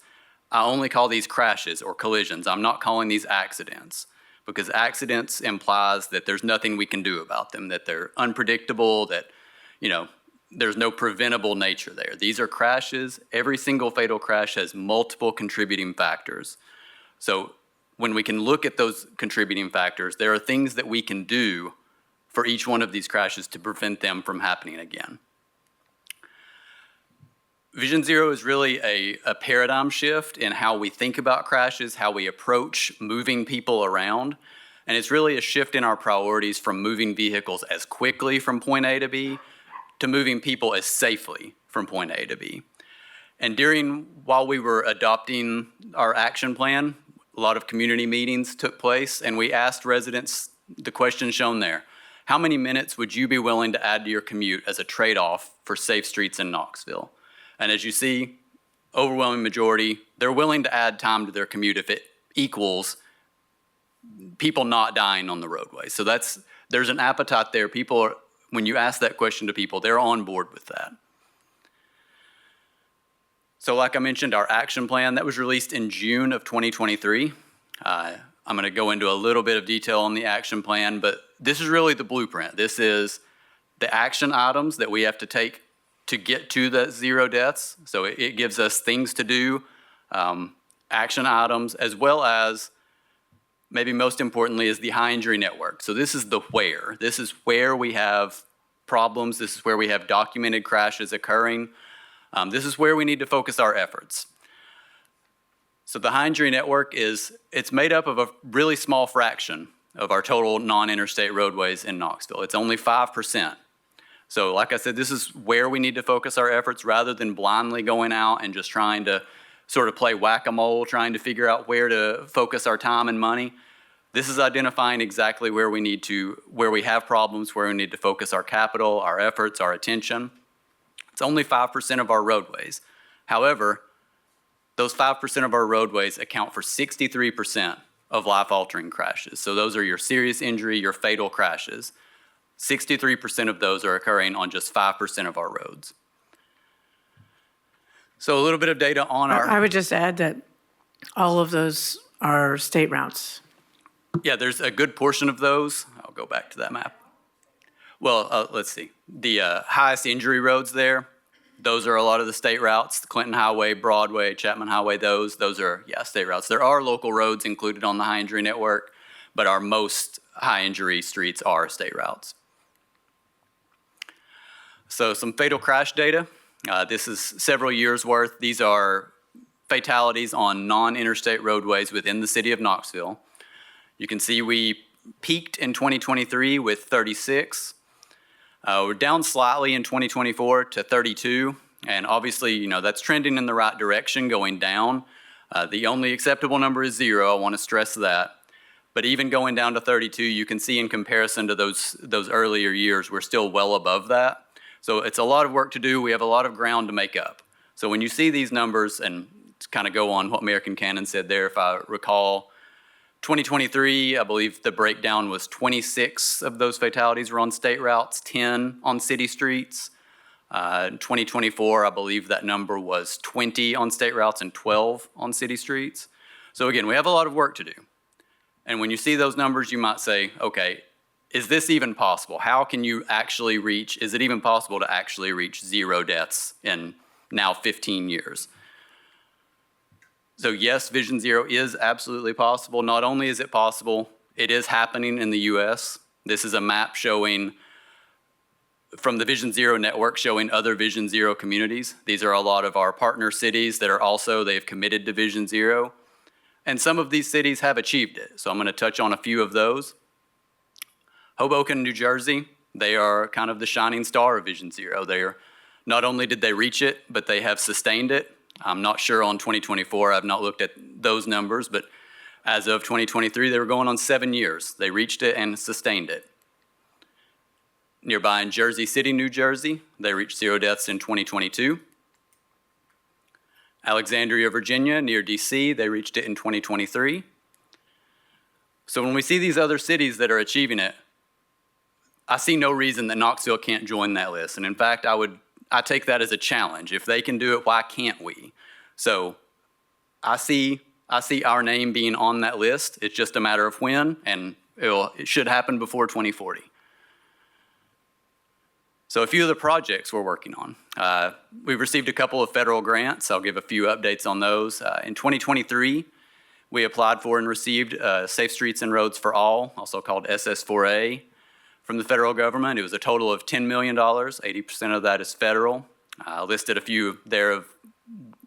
I only call these crashes or collisions. I'm not calling these accidents, because accidents implies that there's nothing we can do about them, that they're unpredictable, that, there's no preventable nature there. These are crashes. Every single fatal crash has multiple contributing factors. So when we can look at those contributing factors, there are things that we can do for each one of these crashes to prevent them from happening again. Vision Zero is really a paradigm shift in how we think about crashes, how we approach moving people around, and it's really a shift in our priorities from moving vehicles as quickly from point A to B to moving people as safely from point A to B. And while we were adopting our action plan, a lot of community meetings took place, and we asked residents the question shown there: how many minutes would you be willing to add to your commute as a trade-off for safe streets in Knoxville? And as you see, overwhelming majority, they're willing to add time to their commute if it equals people not dying on the roadway. So there's an appetite there. When you ask that question to people, they're on board with that. So like I mentioned, our action plan, that was released in June of 2023. I'm going to go into a little bit of detail on the action plan, but this is really the blueprint. This is the action items that we have to take to get to the 0 deaths. So it gives us things to do, action items, as well as, maybe most importantly, is the high injury network. So this is the where. This is where we have problems. This is where we have documented crashes occurring. This is where we need to focus our efforts. So the high injury network it's made up of a really small fraction of our total non-interstate roadways in Knoxville. It's only 5%. So like I said, this is where we need to focus our efforts rather than blindly going out and just trying to sort of play whack-a-mole, trying to figure out where to focus our time and money. This is identifying exactly where we have problems, where we need to focus our capital, our efforts, our attention. It's only 5% of our roadways. However, those 5% of our roadways account for 63% of life-altering crashes. So those are your serious injury, your fatal crashes. 63% of those are occurring on just 5% of our roads. So a little bit of data on I would just add that all of those are state routes. Yeah, there's a good portion of those. I'll go back to that map. Well, let's see. The highest injury roads there, those are a lot of the state routes. The Clinton Highway, Broadway, Chapman Highway, those are, state routes. There are local roads included on the high injury network, but our most high injury streets are state routes. So some fatal crash data. This is several years worth. These are fatalities on non-interstate roadways within the city of Knoxville. You can see we peaked in 2023 with 36. We're down slightly in 2024 to 32, and obviously, that's trending in the right direction, going down. The only acceptable number is 0. I want to stress that. But even going down to 32, you can see in comparison to those earlier years, we're still well above that. So it's a lot of work to do. We have a lot of ground to make up. So when you see these numbers, and to kind of go on what Mayor Concanon said there, if I recall, 2023, I believe the breakdown was 26 of those fatalities were on state routes, 10 on city streets. In 2024, I believe that number was 20 on state routes and 12 on city streets. So again, we have a lot of work to do. And when you see those numbers, you might say, okay, is this even possible? How can you actually is it even possible to actually reach 0 deaths in now 15 years? So yes, Vision Zero is absolutely possible. Not only is it possible, it is happening in the U.S. This is a map showing from the Vision Zero network showing other Vision Zero communities. These are a lot of our partner cities that they've committed to Vision Zero. And some of these cities have achieved it. So I'm going to touch on a few of those. Hoboken, New Jersey, they are kind of the shining star of Vision Zero. Not only did they reach it, but they have sustained it. I'm not sure on 2024, I've not looked at those numbers, but as of 2023, they were going on 7 years. They reached it and sustained it. Nearby in Jersey City, New Jersey, they reached 0 deaths in 2022. Alexandria, Virginia, near DC, they reached it in 2023. So when we see these other cities that are achieving it, I see no reason that Knoxville can't join that list. And in fact, I take that as a challenge. If they can do it, why can't we? So I see our name being on that list. It's just a matter of when, and it should happen before 2040. So a few of the projects we're working on. We've received a couple of federal grants. I'll give a few updates on those. In 2023, we applied for and received Safe Streets and Roads for All, also called SS4A, from the federal government. It was a total of $10 million. 80% of that is federal. I listed a few there of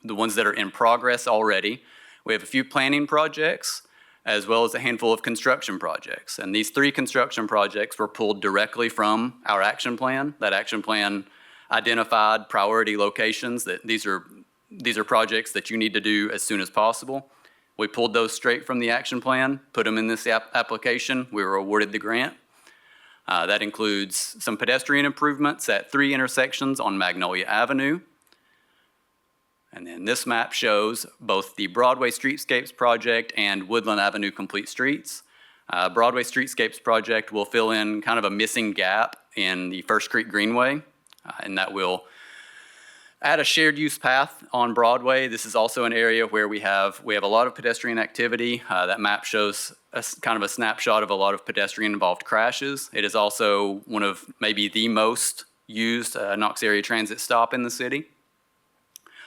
the ones that are in progress already. We have a few planning projects, as well as a handful of construction projects. And these 3 construction projects were pulled directly from our action plan. That action plan identified priority locations that these are projects that you need to do as soon as possible. We pulled those straight from the action plan, put them in this application. We were awarded the grant. That includes some pedestrian improvements at 3 intersections on Magnolia Avenue. And then this map shows both the Broadway Streetscapes project and Woodland Avenue Complete Streets. Broadway Streetscapes project will fill in kind of a missing gap in the First Creek Greenway, and that will add a shared use path on Broadway. This is also an area where we have a lot of pedestrian activity. That map shows kind of a snapshot of a lot of pedestrian involved crashes. It is also one of maybe the most used Knox area transit stop in the city.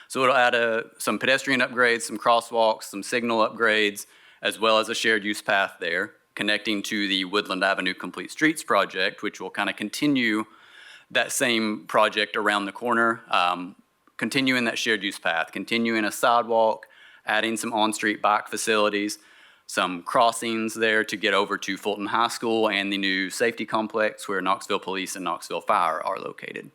So it'll add some pedestrian upgrades, some crosswalks, some signal upgrades, as well as a shared use path there, connecting to the Woodland Avenue Complete Streets project, which will kind of continue that same project around the corner. continuing that shared use path, continuing a sidewalk, adding some on-street bike facilities, some crossings there to get over to Fulton High School and the new safety complex where Knoxville Police and Knoxville Fire are located.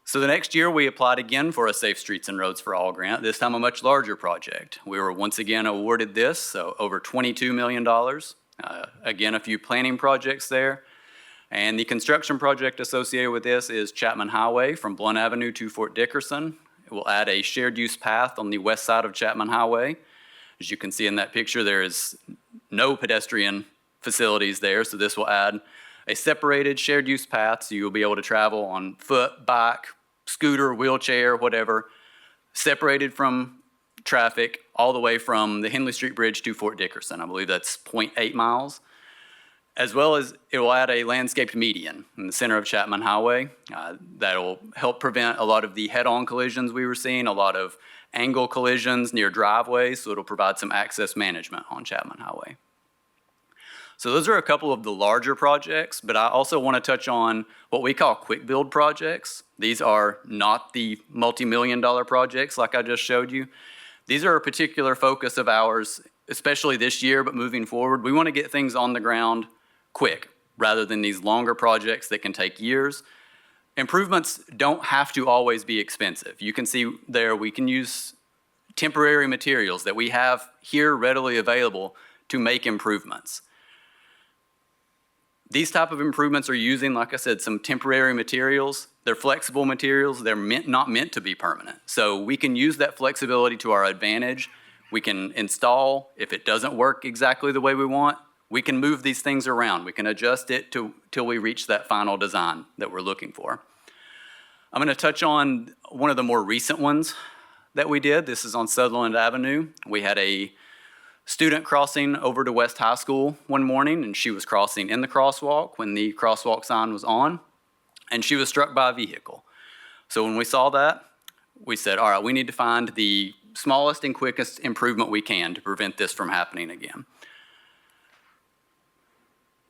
So the next year, we applied again for a Safe Streets and Roads for All grant, this time a much larger project. We were once again awarded this, so over $22 million. Again, a few planning projects there. And the construction project associated with this is Chapman Highway from Blunt Avenue to Fort Dickerson. It will add a shared use path on the west side of Chapman Highway. As you can see in that picture, there is no pedestrian facilities there, so this will add a separated shared use path, so you'll be able to travel on foot, bike, scooter, wheelchair, whatever, separated from traffic all the way from the Henley Street Bridge to Fort Dickerson. I believe that's 0.8 miles. As well as it will add a landscaped median in the center of Chapman Highway. That'll help prevent a lot of the head-on collisions we were seeing, a lot of angle collisions near driveways, so it'll provide some access management on Chapman Highway. So those are a couple of the larger projects, but I also want to touch on what we call quick build projects. These are not the multi-million-dollar projects like I just showed you. These are a particular focus of ours, especially this year, but moving forward. We want to get things on the ground quick rather than these longer projects that can take years. Improvements don't have to always be expensive. You can see there we can use temporary materials that we have here readily available to make improvements. These type of improvements are using, like I said, some temporary materials. They're flexible materials. They're not meant to be permanent. So we can use that flexibility to our advantage. We can install, if it doesn't work exactly the way we want, we can move these things around. We can adjust it till we reach that final design that we're looking for. I'm going to touch on one of the more recent ones that we did. This is on Sutherland Avenue. We had a student crossing over to West High School one morning, and she was crossing in the crosswalk when the crosswalk sign was on, and she was struck by a vehicle. So when we saw that, we said, all right, we need to find the smallest and quickest improvement we can to prevent this from happening again.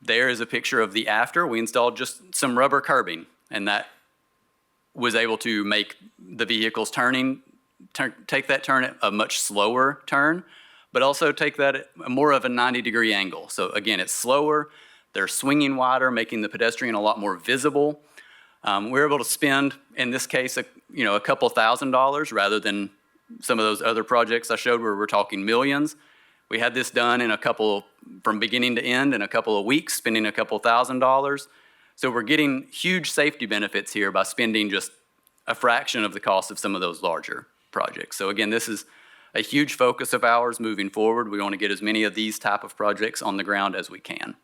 There is a picture of the after. We installed just some rubber curbing, and that was able to make the vehicles take that turn at a much slower turn, but also take that at more of a 90-degree angle. So again, it's slower, they're swinging wider, making the pedestrian a lot more visible. We're able to spend, in this case, a couple $1,000s rather than some of those other projects I showed where we're talking millions. We had this done in from beginning to end in a couple of weeks, spending a couple $1,000s. So we're getting huge safety benefits here by spending just a fraction of the cost of some of those larger projects. So again, this is a huge focus of ours moving forward. We want to get as many of these type of projects on the ground as we can.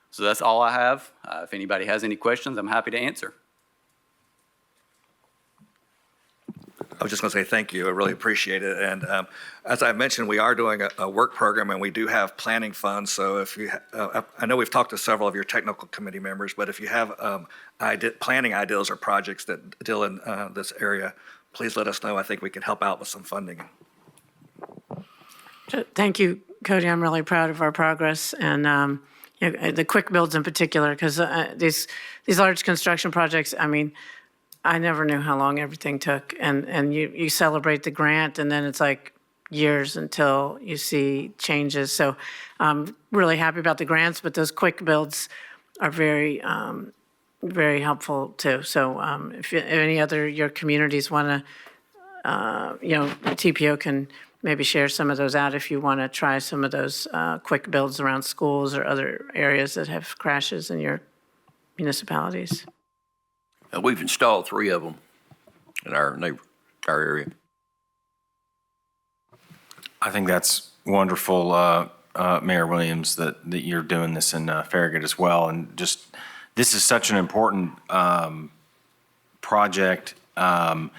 So that's all I have. If anybody has any questions, I'm happy to answer. I was just going to say thank you. I really appreciate it. And as I mentioned, we are doing a work program, and we do have planning funds. So if you, I know we've talked to several of your technical committee members, but if you have planning ideas or projects that deal in this area, please let us know. I think we can help out with some funding. Thank you, Cody. I'm really proud of our progress and the quick builds in particular, because these large construction projects, I mean, I never knew how long everything took. And you celebrate the grant, and then it's like years until you see changes. So I'm really happy about the grants, but those quick builds are very helpful too. So if any other your communities want to, TPO can maybe share some of those out if you want to try some of those quick builds around schools or other areas that have crashes in your municipalities. We've installed 3 of them in our area. I think that's wonderful, Mayor Williams, that you're doing this in Farragut as well. And just, this is such an important project. We're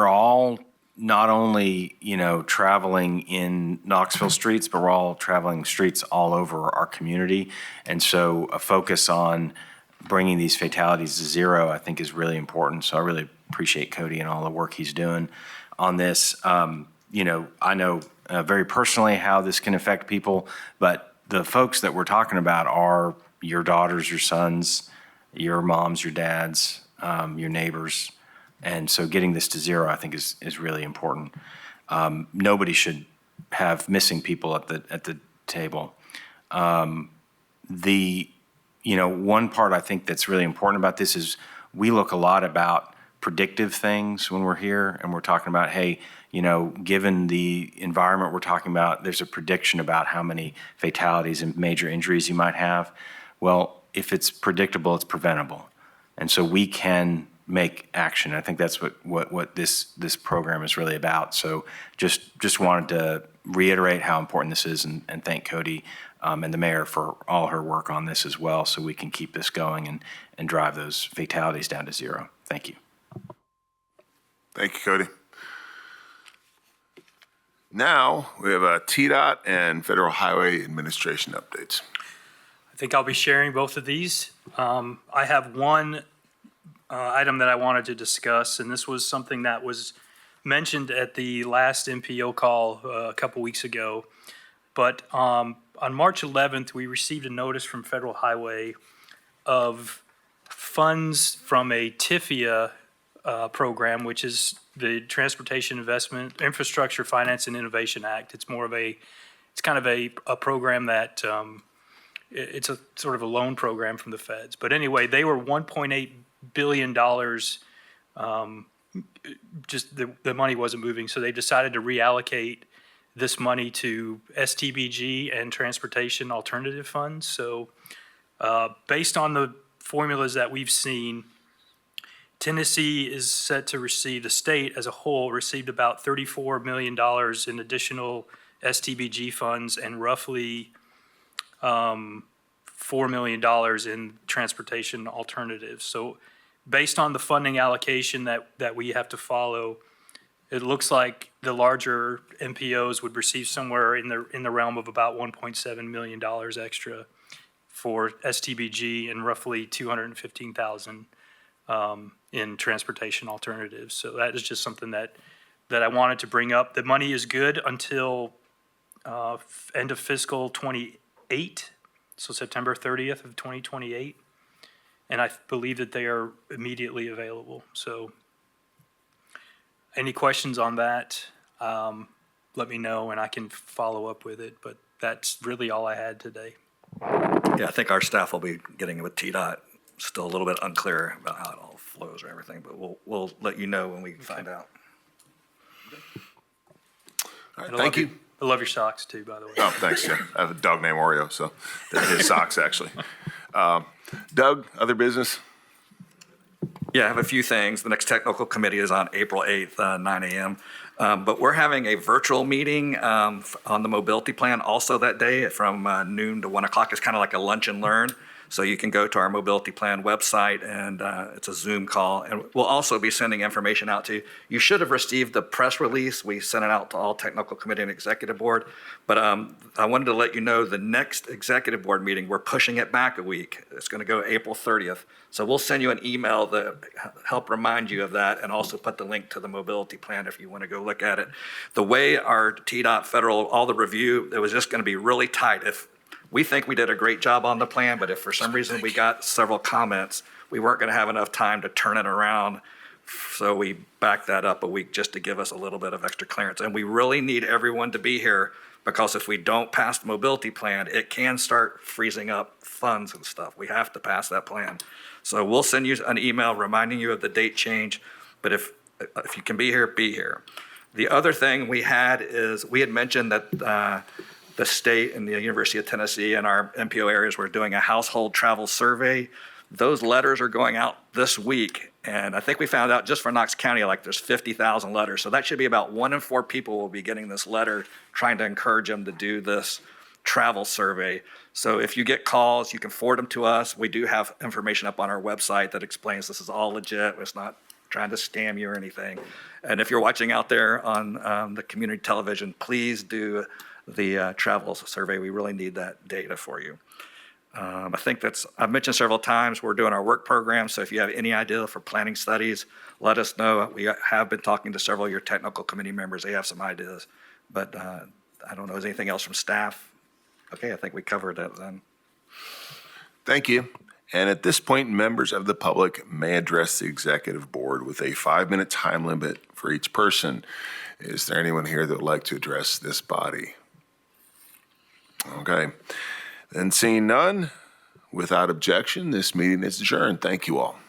all not only, traveling in Knoxville streets, but we're all traveling streets all over our community. And so a focus on bringing these fatalities to zero, I think, is really important. So I really appreciate Cody and all the work he's doing on this. I know very personally how this can affect people, but the folks that we're talking about are your daughters, your sons, your moms, your dads, your neighbors. And so getting this to zero, I think, is really important. Nobody should have missing people at the table. One part I think that's really important about this is we look a lot about predictive things when we're here, and we're talking about, hey, given the environment we're talking about, there's a prediction about how many fatalities and major injuries you might have. Well, if it's predictable, it's preventable. And so we can make action. I think that's what this program is really about. So just wanted to reiterate how important this is and thank Cody and the mayor for all her work on this as well, so we can keep this going and drive those fatalities down to zero. Thank you. Thank you, Cody. Now we have TDOT and Federal Highway Administration updates. I think I'll be sharing both of these. I have one item that I wanted to discuss, and this was something that was mentioned at the last MPO call a couple weeks ago. But on March 11th, we received a notice from Federal Highway of funds from a TPOe program, which is the Transportation Investment Infrastructure Finance and Innovation Act. It's kind of a program that it's a sort of a loan program from the feds. But anyway, they were $1.8 billion. Just the money wasn't moving, so they decided to reallocate this money to STBG and transportation alternative funds. So based on the formulas that we've seen, Tennessee is set to receive, the state as a whole received about $34 million in additional STBG funds and roughly $4 million in transportation alternatives. So based on the funding allocation that we have to follow, it looks like the larger MPOs would receive somewhere in the realm of about $1.7 million extra for STBG and roughly $215,000 in transportation alternatives. So that is just something that I wanted to bring up. The money is good until end of fiscal 28, so September 30th of 2028. And I believe that they are immediately available. So any questions on that, let me know and I can follow up with it. But that's really all I had today. Yeah, I think our staff will be getting it with TDOT. Still a little bit unclear about how it all flows or everything, but we'll let you know when we find out. All right, thank you. I love your socks too, by the way. Oh, thanks, yeah. I have a dog named Oreo, so they're his socks, actually. Doug, other business? Yeah, I have a few things. The next technical committee is on April 8th, 9 a.m. But we're having a virtual meeting on the mobility plan also that day from noon to 1 o'clock. It's kind of like a lunch and learn. So you can go to our mobility plan website and it's a Zoom call. And we'll also be sending information out to you. You should have received the press release. We sent it out to all technical committee and executive board. But I wanted to let you know the next executive board meeting, we're pushing it back a week. It's going to go April 30th. So we'll send you an email to help remind you of that and also put the link to the mobility plan if you want to go look at it. The way our TDOT federal, all the review, it was just going to be really tight. We think we did a great job on the plan, but if for some reason we got several comments, we weren't going to have enough time to turn it around. So we backed that up a week just to give us a little bit of extra clearance. And we really need everyone to be here because if we don't pass the mobility plan, it can start freezing up funds and stuff. We have to pass that plan. So we'll send you an email reminding you of the date change. But if you can be here, be here. The other thing we had is we had mentioned that the state and the University of Tennessee and our MPO areas were doing a household travel survey. Those letters are going out this week. And I think we found out just for Knox County, like there's 50,000 letters. So that should be about 1 in 4 people will be getting this letter trying to encourage them to do this travel survey. So if you get calls, you can forward them to us. We do have information up on our website that explains this is all legit. It's not trying to scam you or anything. And if you're watching out there on the community television, please do the travel survey. We really need that data for you. I think I've mentioned several times, we're doing our work program. So if you have any idea for planning studies, let us know. We have been talking to several of your technical committee members. They have some ideas, but I don't know, is anything else from staff? Okay, I think we covered that then. Thank you. And at this point, members of the public may address the executive board with a 5-minute time limit for each person. Is there anyone here that would like to address this body? Okay. Then seeing none, without objection, this meeting is adjourned. Thank you all.